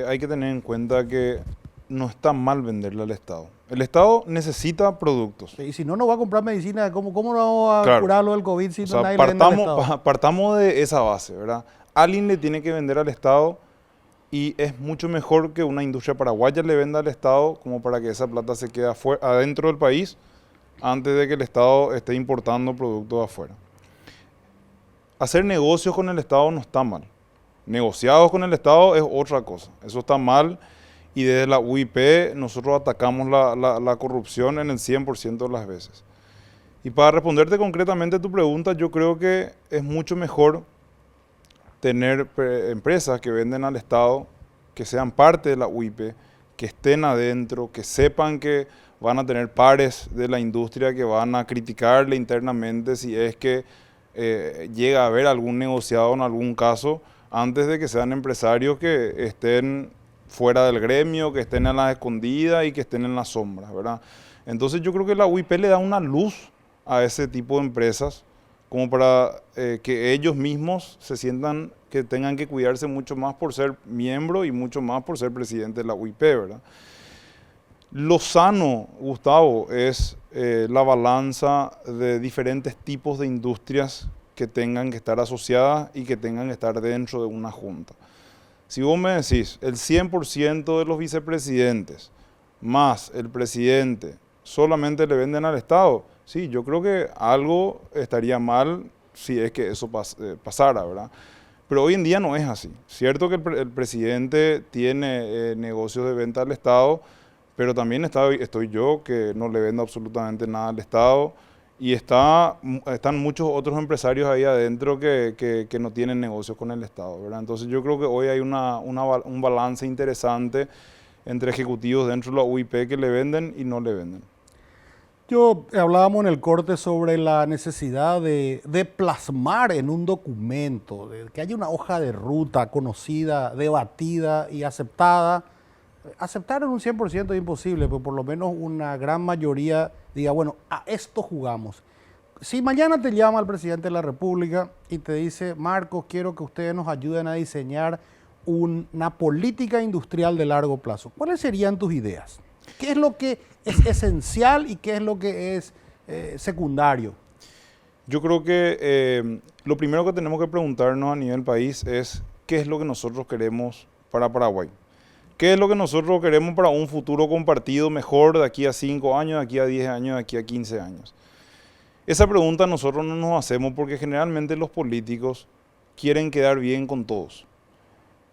hay que tener en cuenta que no está mal venderle al Estado. El Estado necesita productos. Y si no, no va a comprar medicina, ¿cómo no vamos a Claro. curarlo del COVID si O sea, nadie le vende al Estado? partamos de esa base, ¿verdad? Alguien le tiene que vender al Estado y es mucho mejor que una industria paraguaya le venda al Estado como para que esa plata se quede adentro del país antes de que el Estado esté importando productos de afuera. Hacer negocios con el Estado no está mal. Negociados con el Estado es otra cosa. Eso está mal y desde la UIP nosotros atacamos la corrupción en el 100% de las veces. Y para responderte concretamente a tu pregunta, yo creo que es mucho mejor tener empresas que venden al Estado, que sean parte de la UIP, que estén adentro, que sepan que van a tener pares de la industria que van a criticarle internamente si es que llega a haber algún negociado en algún caso, antes de que sean empresarios que estén fuera del gremio, que estén a las escondidas y que estén en las sombras, ¿verdad? Entonces yo creo que la UIP le da una luz a ese tipo de empresas como para que ellos mismos se sientan que tengan que cuidarse mucho más por ser miembro y mucho más por ser presidente de la UIP, ¿verdad? Lo sano, Gustavo, es la balanza de diferentes tipos de industrias que tengan que estar asociadas y que tengan que estar dentro de una junta. Si vos me decís, el 100% de los vicepresidentes más el presidente solamente le venden al Estado, sí, yo creo que algo estaría mal si es que eso pasara, ¿verdad? Pero hoy en día no es así. Cierto que el presidente tiene negocios de venta al Estado, pero también estoy yo, que no le vendo absolutamente nada al Estado, y están muchos otros empresarios ahí adentro que no tienen negocios con el Estado, ¿verdad? Entonces yo creo que hoy hay un balance interesante entre ejecutivos dentro de la UIP que le venden y no le venden. Hablábamos en el corte sobre la necesidad de plasmar en un documento, de que haya una hoja de ruta conocida, debatida y aceptada. Aceptar en un 100% es imposible, pero por lo menos una gran mayoría diga, bueno, a esto jugamos. Si mañana te llama el presidente de la República y te dice, Marcos, quiero que ustedes nos ayuden a diseñar una política industrial de largo plazo, ¿cuáles serían tus ideas? ¿Qué es lo que es esencial y qué es lo que es secundario? Yo creo que lo primero que tenemos que preguntarnos a nivel país es qué es lo que nosotros queremos para Paraguay. ¿Qué es lo que nosotros queremos para un futuro compartido mejor de aquí a 5 años, de aquí a 10 años, de aquí a 15 años? Esa pregunta nosotros no nos hacemos porque generalmente los políticos quieren quedar bien con todos.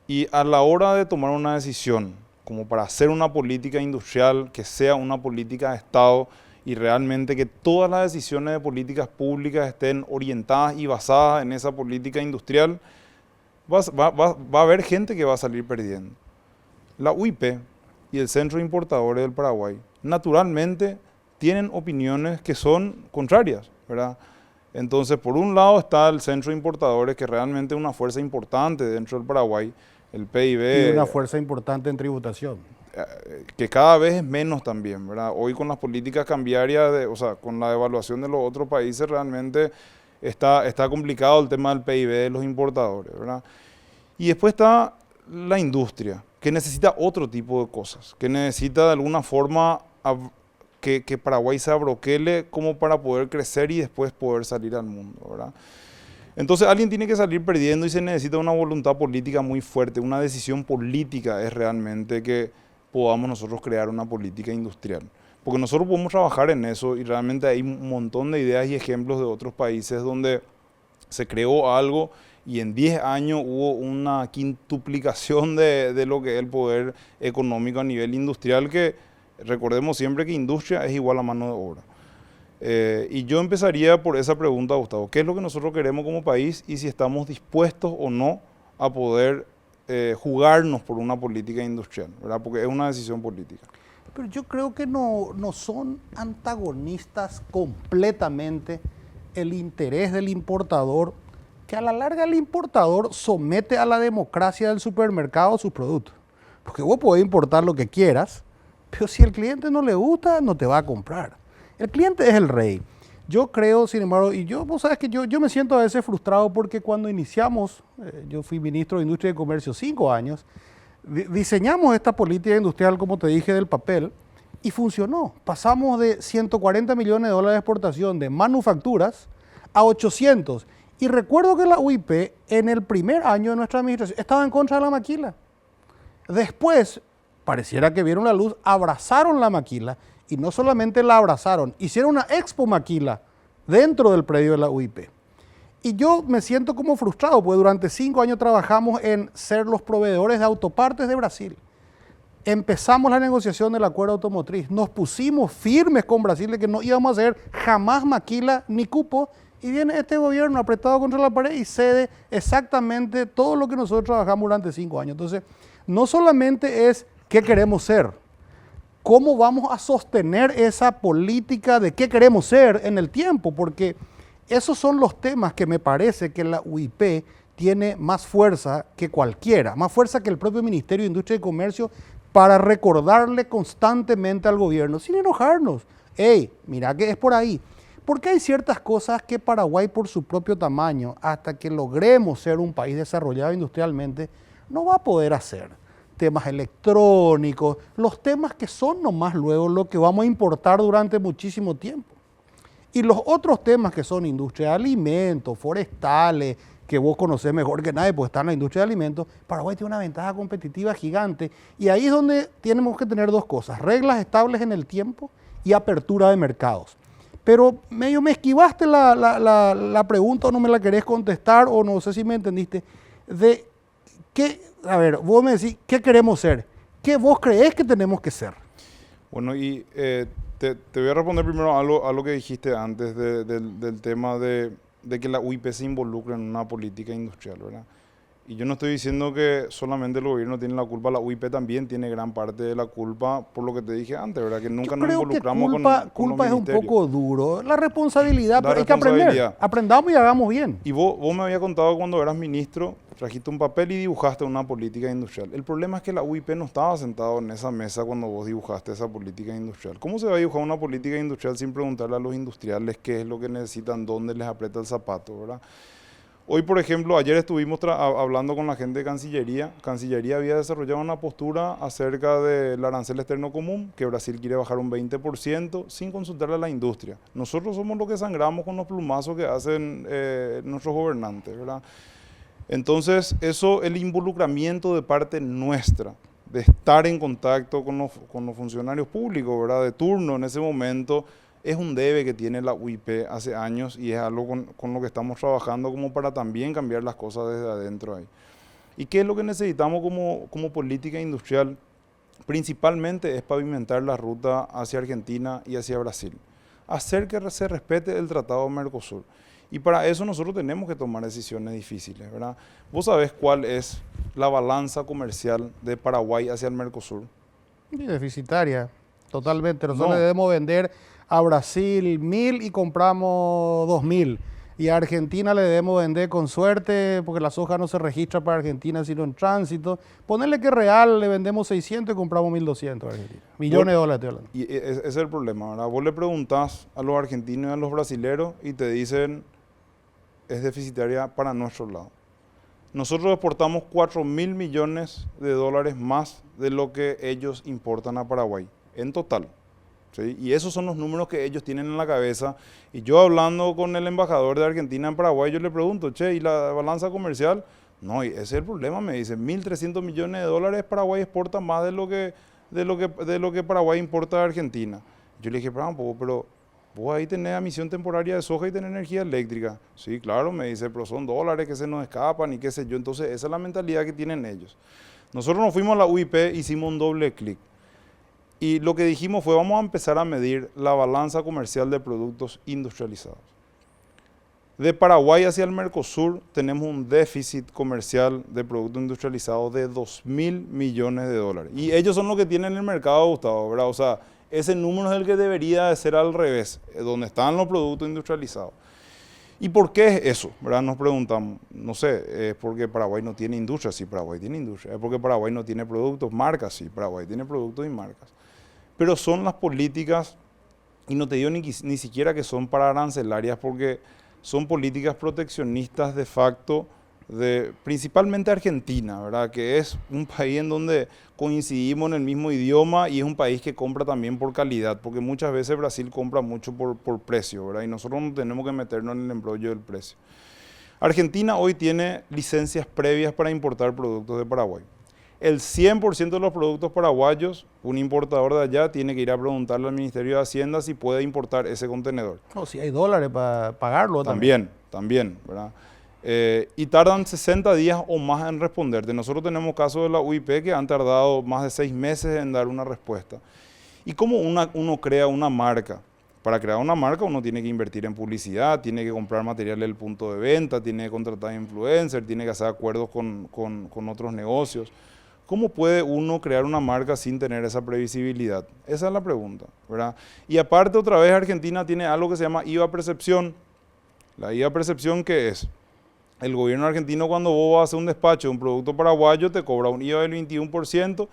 Y a la hora de tomar una decisión, como para hacer una política industrial que sea una política de Estado y realmente que todas las decisiones de políticas públicas estén orientadas y basadas en esa política industrial, va a haber gente que va a salir perdiendo. La UIP y el Centro de Importadores del Paraguay naturalmente tienen opiniones que son contrarias, ¿verdad? Entonces, por un lado está el Centro de Importadores, que realmente es una fuerza importante dentro del Paraguay, el PIB. Y una fuerza importante en tributación. Que cada vez es menos también, ¿verdad? Hoy con las políticas cambiarias, o sea, con la devaluación de los otros países, realmente está complicado el tema del PIB de los importadores, ¿verdad? Y después está la industria, que necesita otro tipo de cosas, que necesita de alguna forma que Paraguay se abroquele como para poder crecer y después poder salir al mundo, ¿verdad? Entonces alguien tiene que salir perdiendo y se necesita una voluntad política muy fuerte, una decisión política es realmente que podamos nosotros crear una política industrial. Porque nosotros podemos trabajar en eso y realmente hay un montón de ideas y ejemplos de otros países donde se creó algo y en 10 años hubo una quintuplicación de lo que es el poder económico a nivel industrial, que recordemos siempre que industria es igual a mano de obra. Y yo empezaría por esa pregunta, Gustavo, ¿qué es lo que nosotros queremos como país y si estamos dispuestos o no a poder jugarnos por una política industrial, ¿verdad? Porque es una decisión política. Pero yo creo que no son antagonistas completamente el interés del importador, que a la larga el importador somete a la democracia del supermercado sus productos. Porque vos podés importar lo que quieras, pero si el cliente no le gusta, no te va a comprar. El cliente es el rey. Yo creo, sin embargo, vos sabes que yo me siento a veces frustrado porque cuando iniciamos, yo fui ministro de Industria y Comercio 5 años, diseñamos esta política industrial, como te dije, del papel, y funcionó. Pasamos de 140 millones de dólares de exportación de manufacturas a 800. Y recuerdo que la UIP, en el primer año de nuestra administración, estaba en contra de la maquila. Después, pareciera que vieron la luz, abrazaron la maquila, y no solamente la abrazaron, hicieron una expo maquila dentro del predio de la UIP. Y yo me siento como frustrado, porque durante 5 años trabajamos en ser los proveedores de autopartes de Brasil. Empezamos la negociación del acuerdo automotriz, nos pusimos firmes con Brasil de que no íbamos a hacer jamás maquila ni cupo, y viene este gobierno apretado contra la pared y cede exactamente todo lo que nosotros trabajamos durante 5 años. Entonces, no solamente es qué queremos ser, cómo vamos a sostener esa política de qué queremos ser en el tiempo, porque esos son los temas que me parece que la UIP tiene más fuerza que cualquiera, más fuerza que el propio Ministerio de Industria y Comercio para recordarle constantemente al gobierno, sin enojarnos, hey, mira que es por ahí. Porque hay ciertas cosas que Paraguay por su propio tamaño, hasta que logremos ser un país desarrollado industrialmente, no va a poder hacer. Temas electrónicos, los temas que son nomás luego lo que vamos a importar durante muchísimo tiempo. Y los otros temas que son industria de alimentos, forestales, que vos conocés mejor que nadie porque está en la industria de alimentos, Paraguay tiene una ventaja competitiva gigante. Y ahí es donde tenemos que tener dos cosas, reglas estables en el tiempo y apertura de mercados. Pero medio me esquivaste la pregunta o no me la querés contestar o no sé si me entendiste. de qué, a ver, vos me decís, ¿qué queremos ser? ¿Qué vos creés que tenemos que ser? Bueno, y te voy a responder primero a lo que dijiste antes del tema de que la UIP se involucra en una política industrial, ¿verdad? Y yo no estoy diciendo que solamente el gobierno tiene la culpa, la UIP también tiene gran parte de la culpa por lo que te dije antes, ¿verdad? Que nunca Yo nos creo que involucramos culpa con los es un ministerios. poco duro. La responsabilidad, La pero hay que aprender. responsabilidad. Aprendamos y hagamos bien. Y vos me habías contado que cuando eras ministro, trajiste un papel y dibujaste una política industrial. El problema es que la UIP no estaba sentado en esa mesa cuando vos dibujaste esa política industrial. ¿Cómo se va a dibujar una política industrial sin preguntarle a los industriales qué es lo que necesitan, dónde les aprieta el zapato, ¿verdad? Hoy, por ejemplo, ayer estuvimos hablando con la gente de Cancillería. Cancillería había desarrollado una postura acerca del arancel externo común, que Brasil quiere bajar un 20% sin consultarle a la industria. Nosotros somos los que sangramos con los plumazos que hacen nuestros gobernantes, ¿verdad? Entonces, eso, el involucramiento de parte nuestra, de estar en contacto con los funcionarios públicos, ¿verdad? De turno en ese momento, es un debe que tiene la UIP hace años y es algo con lo que estamos trabajando como para también cambiar las cosas desde adentro ahí. ¿Y qué es lo que necesitamos como política industrial? Principalmente es pavimentar la ruta hacia Argentina y hacia Brasil. Hacer que se respete el Tratado Mercosur. Y para eso nosotros tenemos que tomar decisiones difíciles, ¿verdad? ¿Vos sabés cuál es la balanza comercial de Paraguay hacia el Mercosur? Y deficitaria, totalmente. Nosotros No. le debemos vender a Brasil 1.000 y compramos 2.000. Y a Argentina le debemos vender con suerte, porque la soja no se registra para Argentina sino en tránsito. Ponerle que real le vendemos 600 y compramos 1.200 a Argentina. Millones de dólares estoy hablando. Y ese es el problema, ¿verdad? Vos le preguntás a los argentinos y a los brasileros y te dicen es deficitaria para nuestro lado. Nosotros exportamos 4.000 millones de dólares más de lo que ellos importan a Paraguay, en total. ¿Sí? Y esos son los números que ellos tienen en la cabeza. Y yo hablando con el embajador de Argentina en Paraguay, yo le pregunto, che, ¿y la balanza comercial? No, y ese es el problema, me dice, 1.300 millones de dólares Paraguay exporta más de lo que Paraguay importa a Argentina. Yo le dije, pero vos ahí tenés emisión temporaria de soja y tenés energía eléctrica. Sí, claro, me dice, pero son dólares que se nos escapan y qué sé yo. Entonces, esa es la mentalidad que tienen ellos. Nosotros nos fuimos a la UIP, hicimos un doble clic. Y lo que dijimos fue, vamos a empezar a medir la balanza comercial de productos industrializados. De Paraguay hacia el Mercosur tenemos un déficit comercial de productos industrializados de 2.000 millones de dólares. Y ellos son los que tienen el mercado, Gustavo, ¿verdad? O sea, ese número es el que debería de ser al revés, donde están los productos industrializados. ¿Y por qué es eso? ¿Verdad? Nos preguntamos, no sé, es porque Paraguay no tiene industria, sí, Paraguay tiene industria. Es porque Paraguay no tiene productos, marcas, sí, Paraguay tiene productos y marcas. Pero son las políticas, y no te digo ni siquiera que son para arancelarias, porque son políticas proteccionistas de facto, principalmente Argentina, ¿verdad? Que es un país en donde coincidimos en el mismo idioma y es un país que compra también por calidad, porque muchas veces Brasil compra mucho por precio, ¿verdad? Y nosotros no tenemos que meternos en el embrollo del precio. Argentina hoy tiene licencias previas para importar productos de Paraguay. El 100% de los productos paraguayos, un importador de allá tiene que ir a preguntarle al Ministerio de Hacienda si puede importar ese contenedor. No, si hay dólares para pagarlo también. También, ¿verdad? Y tardan 60 días o más en responderte. Nosotros tenemos casos de la UIP que han tardado más de 6 meses en dar una respuesta. ¿Y cómo uno crea una marca? Para crear una marca uno tiene que invertir en publicidad, tiene que comprar material del punto de venta, tiene que contratar influencers, tiene que hacer acuerdos con otros negocios. ¿Cómo puede uno crear una marca sin tener esa previsibilidad? Esa es la pregunta, ¿verdad? Y aparte, otra vez, Argentina tiene algo que se llama IVA percepción. La IVA percepción, ¿qué es? El gobierno argentino, cuando vos vas a hacer un despacho de un producto paraguayo, te cobra un IVA del 21%,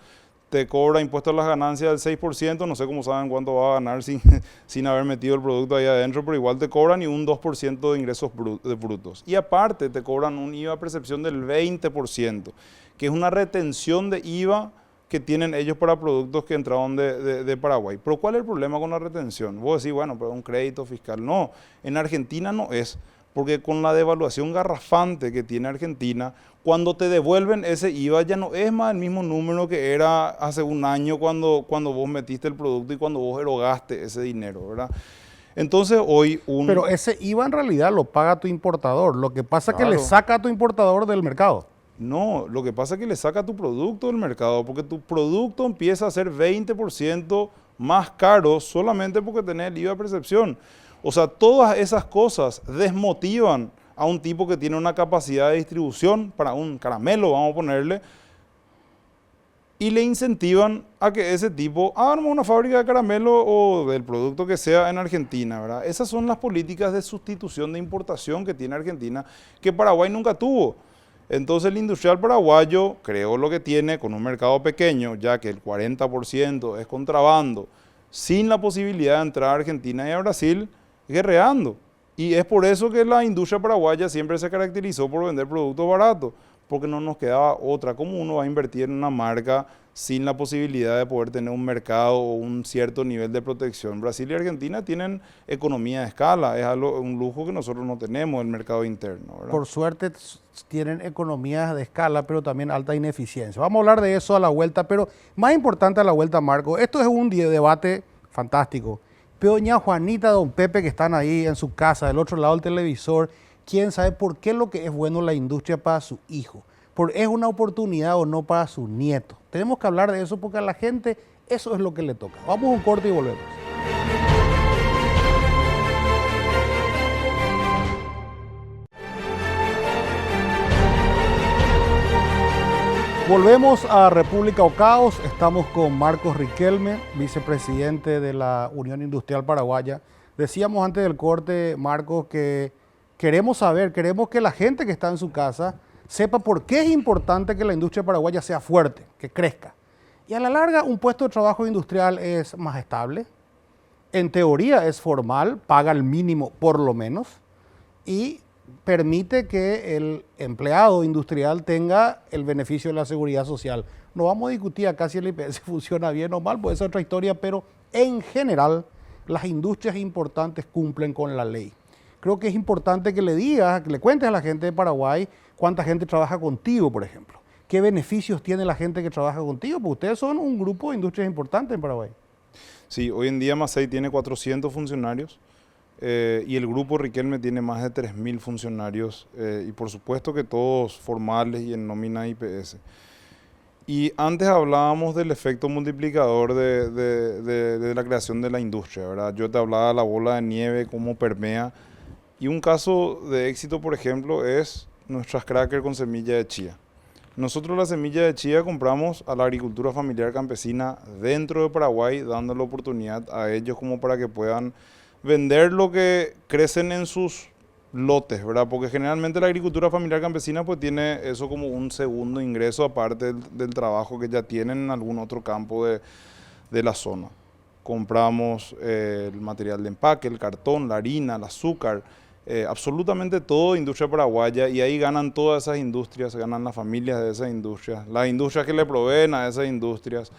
te cobra impuestos a las ganancias del 6%, no sé cómo saben cuánto va a ganar sin haber metido el producto ahí adentro, pero igual te cobran y un 2% de ingresos brutos. Y aparte, te cobran un IVA percepción del 20%. Que es una retención de IVA que tienen ellos para productos que entraron de Paraguay. Pero ¿cuál es el problema con la retención? Vos decís, bueno, pero un crédito fiscal. No, en Argentina no es, porque con la devaluación garrafante que tiene Argentina, cuando te devuelven ese IVA ya no es más el mismo número que era hace un año cuando vos metiste el producto y cuando vos erogaste ese dinero, ¿verdad? Entonces hoy Pero ese IVA en realidad lo paga tu importador. Lo que pasa es que Claro. le saca a tu importador del mercado. No, lo que pasa es que le saca tu producto del mercado, porque tu producto empieza a ser 20% más caro solamente porque tenés el IVA de percepción. O sea, todas esas cosas desmotivan a un tipo que tiene una capacidad de distribución para un caramelo, vamos a ponerle, y le incentivan a que ese tipo arme una fábrica de caramelo o del producto que sea en Argentina, ¿verdad? Esas son las políticas de sustitución de importación que tiene Argentina, que Paraguay nunca tuvo. Entonces el industrial paraguayo creó lo que tiene con un mercado pequeño, ya que el 40% es contrabando, sin la posibilidad de entrar a Argentina y a Brasil guerreando. Y es por eso que la industria paraguaya siempre se caracterizó por vender productos baratos, porque no nos quedaba otra. ¿Cómo uno va a invertir en una marca sin la posibilidad de poder tener un mercado o un cierto nivel de protección? Brasil y Argentina tienen economía de escala, es algo, un lujo que nosotros no tenemos, el mercado interno, ¿verdad? Por suerte tienen economías de escala, pero también alta ineficiencia. Vamos a hablar de eso a la vuelta, pero más importante a la vuelta, Marco, esto es un debate fantástico. Pero doña Juanita, don Pepe, que están ahí en su casa, del otro lado del televisor, quién sabe por qué lo que es bueno la industria para su hijo. ¿Es una oportunidad o no para su nieto? Tenemos que hablar de eso porque a la gente eso es lo que le toca. Vamos a un corte y volvemos. Volvemos a República o Caos. Estamos con Marcos Riquelme, vicepresidente de la Unión Industrial Paraguaya. Decíamos antes del corte, Marcos, que queremos que la gente que está en su casa sepa por qué es importante que la industria paraguaya sea fuerte, que crezca. Y a la larga, un puesto de trabajo industrial es más estable, en teoría es formal, paga el mínimo por lo menos, y permite que el empleado industrial tenga el beneficio de la seguridad social. No vamos a discutir acá si el IPS funciona bien o mal, puede ser otra historia, pero en general las industrias importantes cumplen con la ley. Creo que es importante que le digas, que le cuentes a la gente de Paraguay cuánta gente trabaja contigo, por ejemplo. ¿Qué beneficios tiene la gente que trabaja contigo? Porque ustedes son un grupo de industrias importantes en Paraguay. Sí, hoy en día Masei tiene 400 funcionarios y el grupo Riquelme tiene más de 3.000 funcionarios y por supuesto que todos formales y en nómina IPS. Y antes hablábamos del efecto multiplicador de la creación de la industria, ¿verdad? Yo te hablaba de la bola de nieve, cómo permea. Y un caso de éxito, por ejemplo, es nuestras crackers con semilla de chía. Nosotros la semilla de chía compramos a la agricultura familiar campesina dentro de Paraguay, dando la oportunidad a ellos como para que puedan vender lo que crecen en sus lotes, ¿verdad? Porque generalmente la agricultura familiar campesina pues tiene eso como un segundo ingreso aparte del trabajo que ya tienen en algún otro campo de la zona. Compramos el material de empaque, el cartón, la harina, el azúcar, absolutamente todo industria paraguaya, y ahí ganan todas esas industrias, ganan las familias de esas industrias, las industrias que le proveen a esas industrias,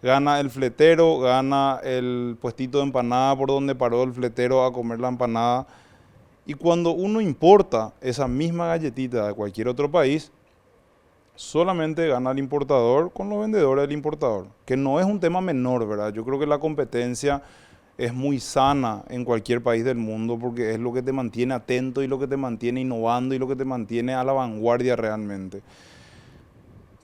gana el fletero, gana el puestito de empanada por donde paró el fletero a comer la empanada. Y cuando uno importa esa misma galletita de cualquier otro país, solamente gana el importador con los vendedores del importador, que no es un tema menor, ¿verdad? Yo creo que la competencia es muy sana en cualquier país del mundo porque es lo que te mantiene atento y lo que te mantiene innovando y lo que te mantiene a la vanguardia realmente.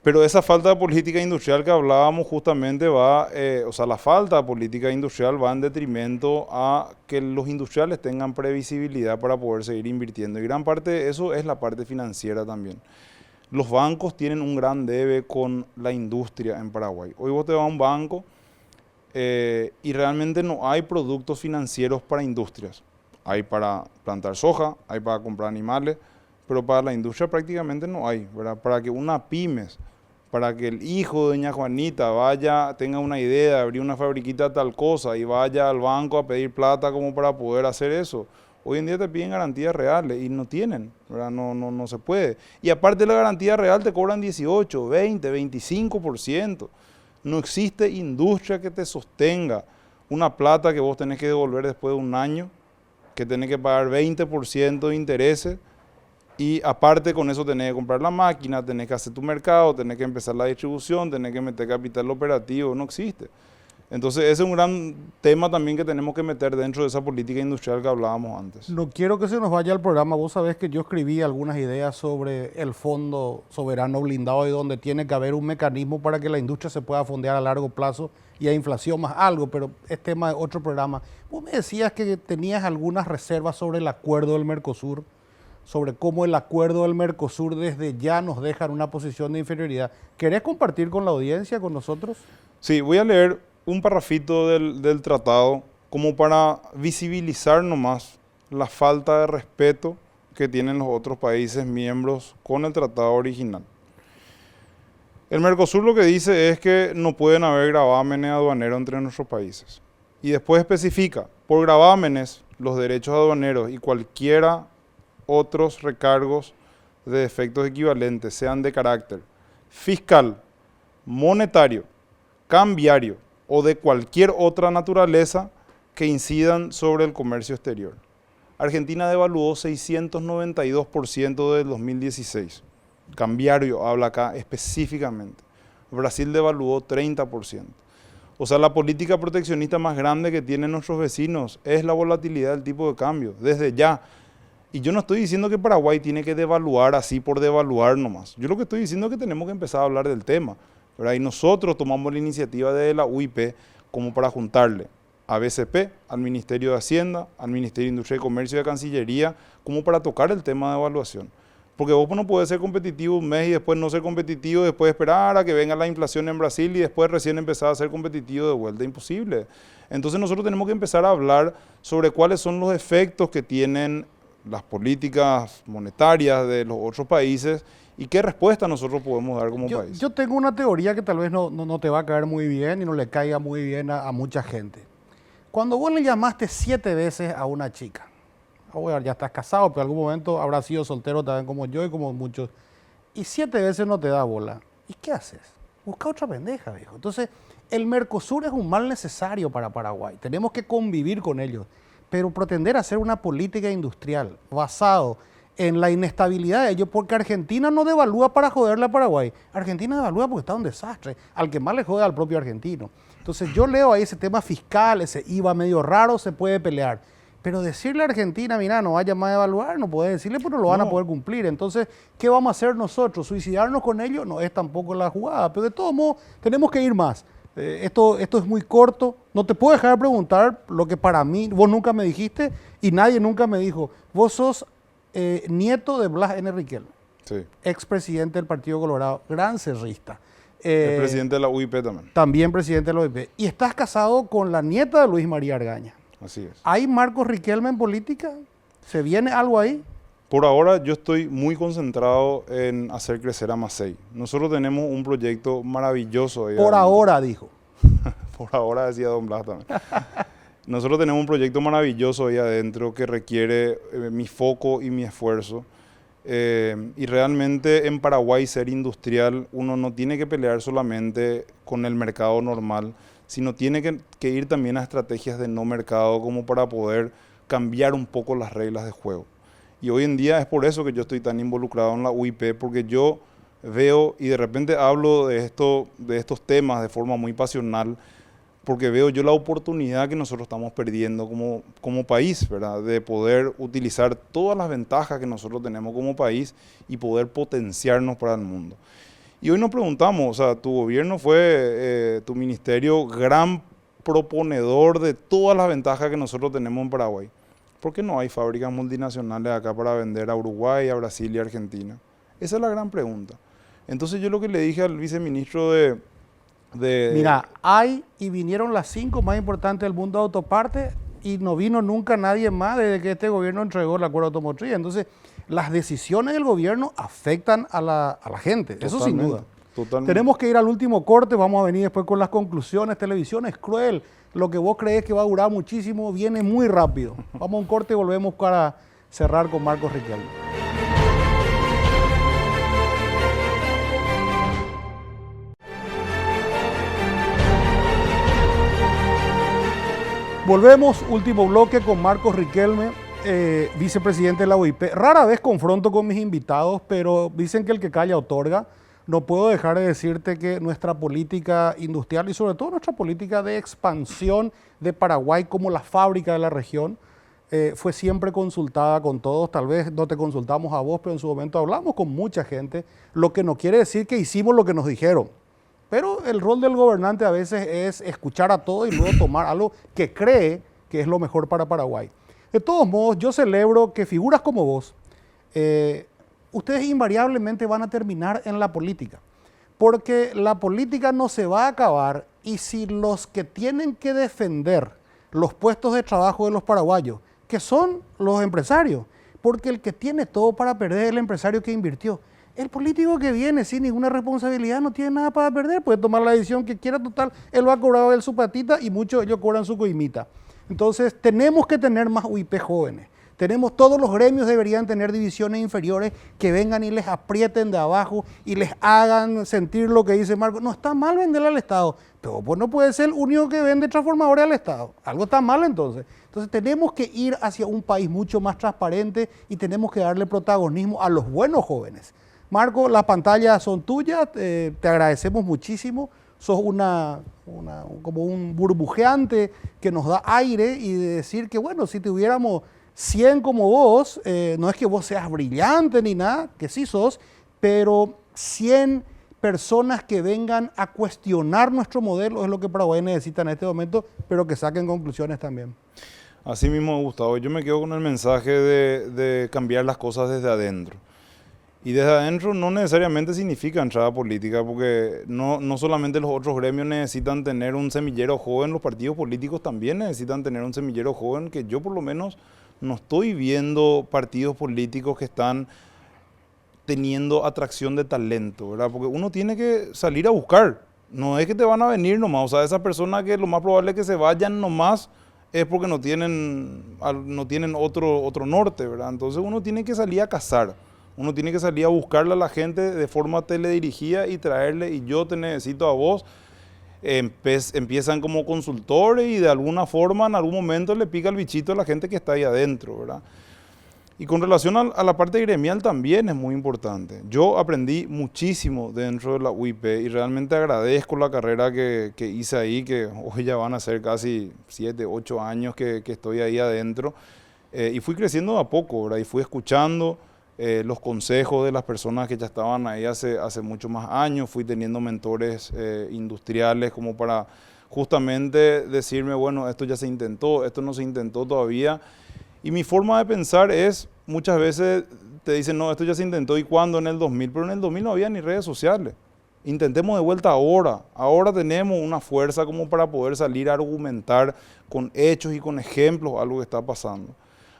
Pero esa falta de política industrial que hablábamos justamente la falta de política industrial va en detrimento a que los industriales tengan previsibilidad para poder seguir invirtiendo. Y gran parte de eso es la parte financiera también. Los bancos tienen un gran debe con la industria en Paraguay. Hoy vos te vas a un banco y realmente no hay productos financieros para industrias. Hay para plantar soja, hay para comprar animales, pero para la industria prácticamente no hay, ¿verdad? Para que una pymes, para que el hijo de doña Juanita tenga una idea de abrir una fabriquita tal cosa y vaya al banco a pedir plata como para poder hacer eso. Hoy en día te piden garantías reales y no tienen, ¿verdad? No se puede. Y aparte de la garantía real te cobran 18, 20, 25%. No existe industria que te sostenga una plata que vos tenés que devolver después de un año, que tenés que pagar 20% de intereses y aparte con eso tenés que comprar la máquina, tenés que hacer tu mercado, tenés que empezar la distribución, tenés que meter capital operativo, no existe. Entonces ese es un gran tema también que tenemos que meter dentro de esa política industrial que hablábamos antes. No quiero que se nos vaya el programa. Vos sabés que yo escribí algunas ideas sobre el fondo soberano blindado y donde tiene que haber un mecanismo para que la industria se pueda fondear a largo plazo y a inflación más algo, pero es tema de otro programa. Vos me decías que tenías algunas reservas sobre el acuerdo del Mercosur, sobre cómo el acuerdo del Mercosur desde ya nos deja en una posición de inferioridad. ¿Querés compartir con la audiencia, con nosotros? Sí, voy a leer un parrafito del tratado como para visibilizar nomás la falta de respeto que tienen los otros países miembros con el tratado original. El Mercosur lo que dice es que no pueden haber gravámenes aduaneros entre nuestros países. Y después especifica, por gravámenes, los derechos aduaneros y cualquiera otros recargos de efectos equivalentes, sean de carácter fiscal, monetario, cambiario o de cualquier otra naturaleza que incidan sobre el comercio exterior. Argentina devaluó 692% del 2016. Cambiario habla acá específicamente. Brasil devaluó 30%. O sea, la política proteccionista más grande que tienen nuestros vecinos es la volatilidad del tipo de cambio, desde ya. Y yo no estoy diciendo que Paraguay tiene que devaluar así por devaluar nomás. Yo lo que estoy diciendo es que tenemos que empezar a hablar del tema, ¿verdad? Y nosotros tomamos la iniciativa de la UIP como para juntarle a BCP, al Ministerio de Hacienda, al Ministerio de Industria y Comercio y de Cancillería, como para tocar el tema de evaluación. Porque vos no podés ser competitivo un mes y después no ser competitivo, después esperar a que venga la inflación en Brasil y después recién empezar a ser competitivo de vuelta. Imposible. Entonces nosotros tenemos que empezar a hablar sobre cuáles son los efectos que tienen las políticas monetarias de los otros países y qué respuesta nosotros podemos dar como país. Yo tengo una teoría que tal vez no te va a caer muy bien y no le caiga muy bien a mucha gente. Cuando vos le llamaste 7 veces a una chica, bueno, ya estás casado, pero en algún momento habrás sido soltero también como yo y como muchos, y 7 veces no te da bola, ¿y qué haces? Busca otra pendeja, viejo. Entonces, el Mercosur es un mal necesario para Paraguay, tenemos que convivir con ellos, pero pretender hacer una política industrial basado en la inestabilidad de ellos, porque Argentina no devalúa para joderle a Paraguay, Argentina devalúa porque está un desastre, al que más le jode al propio argentino. Entonces yo leo ahí ese tema fiscal, ese IVA medio raro, se puede pelear, pero decirle a Argentina, mira, no vaya más a devaluar, no puede decirle, pero no lo van a poder cumplir. Entonces, ¿qué vamos a hacer nosotros? ¿Suicidarnos con ellos? No es tampoco la jugada, pero de todos modos tenemos que ir más. Esto es muy corto, no te puedo dejar de preguntar lo que para mí, vos nunca me dijiste y nadie nunca me dijo, vos sos nieto de Blas N. Riquelme, sí, expresidente del Partido Colorado, gran cerrista. Es presidente de la UIP también. También presidente de la UIP. Y estás casado con la nieta de Luis María Argaña. Así es. ¿Hay Marcos Riquelme en política? ¿Se viene algo ahí? Por ahora yo estoy muy concentrado en hacer crecer a Macei. Nosotros tenemos un proyecto maravilloso. Por ahora, dijo. Por ahora decía Don Blas también. Nosotros tenemos un proyecto maravilloso ahí adentro que requiere mi foco y mi esfuerzo. Y realmente en Paraguay ser industrial uno no tiene que pelear solamente con el mercado normal, sino tiene que ir también a estrategias de no mercado como para poder cambiar un poco las reglas de juego. Y hoy en día es por eso que yo estoy tan involucrado en la UIP, porque yo veo y de repente hablo de estos temas de forma muy pasional, porque veo yo la oportunidad que nosotros estamos perdiendo como país, ¿verdad? De poder utilizar todas las ventajas que nosotros tenemos como país y poder potenciarnos para el mundo. Y hoy nos preguntamos, o sea, tu gobierno fue, tu ministerio, gran proponedor de todas las ventajas que nosotros tenemos en Paraguay. ¿Por qué no hay fábricas multinacionales acá para vender a Uruguay, a Brasil y a Argentina? Esa es la gran pregunta. Entonces yo lo que le dije al viceministro Mira, hay y vinieron las 5 más importantes del mundo de autopartes y no vino nunca nadie más desde que este gobierno entregó el acuerdo automotriz. Entonces, las decisiones del gobierno afectan a la gente, totalmente, eso sin duda. Totalmente. Tenemos que ir al último corte, vamos a venir después con las conclusiones. Televisión es cruel, lo que vos crees que va a durar muchísimo viene muy rápido. Vamos a un corte y volvemos para cerrar con Marcos Riquelme. Volvemos, último bloque con Marcos Riquelme, vicepresidente de la UIP. Rara vez confronto con mis invitados, pero dicen que el que calla otorga. no puedo dejar de decirte que nuestra política industrial y sobre todo nuestra política de expansión de Paraguay como la fábrica de la región fue siempre consultada con todos. Tal vez no te consultamos a vos, pero en su momento hablamos con mucha gente, lo que no quiere decir que hicimos lo que nos dijeron. Pero el rol del gobernante a veces es escuchar a todo y luego tomar algo que cree que es lo mejor para Paraguay. De todos modos, yo celebro que figuras como vos, ustedes invariablemente van a terminar en la política, porque la política no se va a acabar y si los que tienen que defender los puestos de trabajo de los paraguayos, que son los empresarios, porque el que tiene todo para perder es el empresario que invirtió. El político que viene sin ninguna responsabilidad no tiene nada para perder, puede tomar la decisión que quiera, total, él va a cobrar él su patita y muchos ellos cobran su coimita. Entonces tenemos que tener más UIP jóvenes. Todos los gremios deberían tener divisiones inferiores que vengan y les aprieten de abajo y les hagan sentir lo que dice Marco. No está mal venderle al Estado, pero pues no puede ser el único que vende transformadores al Estado. Algo está mal entonces. Entonces tenemos que ir hacia un país mucho más transparente y tenemos que darle protagonismo a los buenos jóvenes. Marco, las pantallas son tuyas, te agradecemos muchísimo. Sos como un burbujeante que nos da aire y de decir que bueno, si tuviéramos 100 como vos, no es que vos seas brillante ni nada, que sí sos, pero 100 personas que vengan a cuestionar nuestro modelo es lo que Paraguay necesita en este momento, pero que saquen conclusiones también. Así mismo, Gustavo, yo me quedo con el mensaje de cambiar las cosas desde adentro. Y desde adentro no necesariamente significa entrada política, porque no solamente los otros gremios necesitan tener un semillero joven, los partidos políticos también necesitan tener un semillero joven, que yo por lo menos no estoy viendo partidos políticos que están teniendo atracción de talento, ¿verdad? Porque uno tiene que salir a buscar, no es que te van a venir nomás, o sea, esas personas que lo más probable es que se vayan nomás es porque no tienen otro norte, ¿verdad? Entonces uno tiene que salir a cazar. Uno tiene que salir a buscarle a la gente de forma teledirigida y traerle, y yo te necesito a vos. Empiezan como consultores y de alguna forma en algún momento le pica el bichito a la gente que está ahí adentro, ¿verdad? Y con relación a la parte gremial también es muy importante. Yo aprendí muchísimo dentro de la UIP y realmente agradezco la carrera que hice ahí, que hoy ya van a ser casi 7, 8 años que estoy ahí adentro. Y fui creciendo de a poco, ¿verdad? Y fui escuchando los consejos de las personas que ya estaban ahí hace muchos más años. Fui teniendo mentores industriales como para justamente decirme, bueno, esto ya se intentó, esto no se intentó todavía. Y mi forma de pensar es, muchas veces te dicen, no, esto ya se intentó, ¿y cuándo? En el 2000, pero en el 2000 no había ni redes sociales. Intentemos de vuelta ahora. Ahora tenemos una fuerza como para poder salir a argumentar con hechos y con ejemplos algo que está pasando.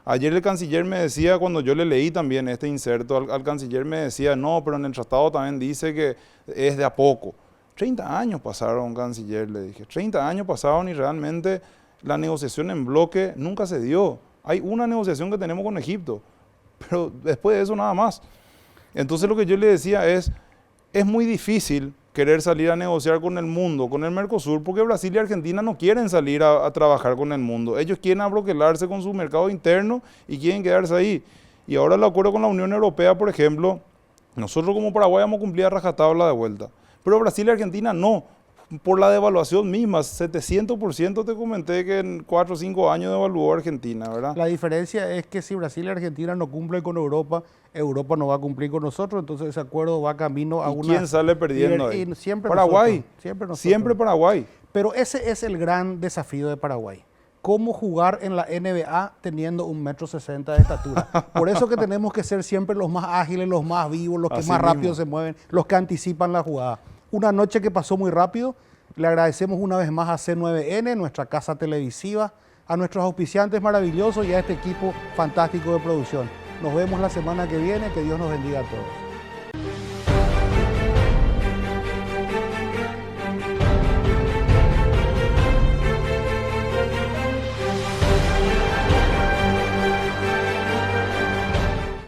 Ayer el canciller me decía, cuando yo le leí también este inserto, al canciller me decía, no, pero en el tratado también dice que es de a poco. 30 años pasaron, canciller, le dije. 30 años pasaron y realmente la negociación en bloque nunca se dio. Hay una negociación que tenemos con Egipto, pero después de eso nada más. Entonces lo que yo le decía es muy difícil querer salir a negociar con el mundo, con el Mercosur, porque Brasil y Argentina no quieren salir a trabajar con el mundo. Ellos quieren abroquelarse con su mercado interno y quieren quedarse ahí. Y ahora el acuerdo con la Unión Europea, por ejemplo, nosotros como Paraguay vamos a cumplir a rajatabla de vuelta, pero Brasil y Argentina no. Por la devaluación misma, 700% te comenté que en 4 o 5 años devaluó Argentina, ¿verdad? La diferencia es que si Brasil y Argentina no cumplen con Europa, Europa no va a cumplir con nosotros, entonces ese acuerdo va camino a ¿Y quién sale perdiendo ahí? Siempre Paraguay. Nosotros. Siempre Paraguay. Pero ese es el gran desafío de Paraguay. Cómo jugar en la NBA teniendo 1,60 m de estatura. Por eso que tenemos que ser siempre los más ágiles, los más vivos, los que Así más mismo. rápido se mueven, los que anticipan la jugada. Una noche que pasó muy rápido. Le agradecemos una vez más a C9N, nuestra casa televisiva, a nuestros auspiciantes maravillosos y a este equipo fantástico de producción. Nos vemos la semana que viene. Que Dios nos bendiga a todos.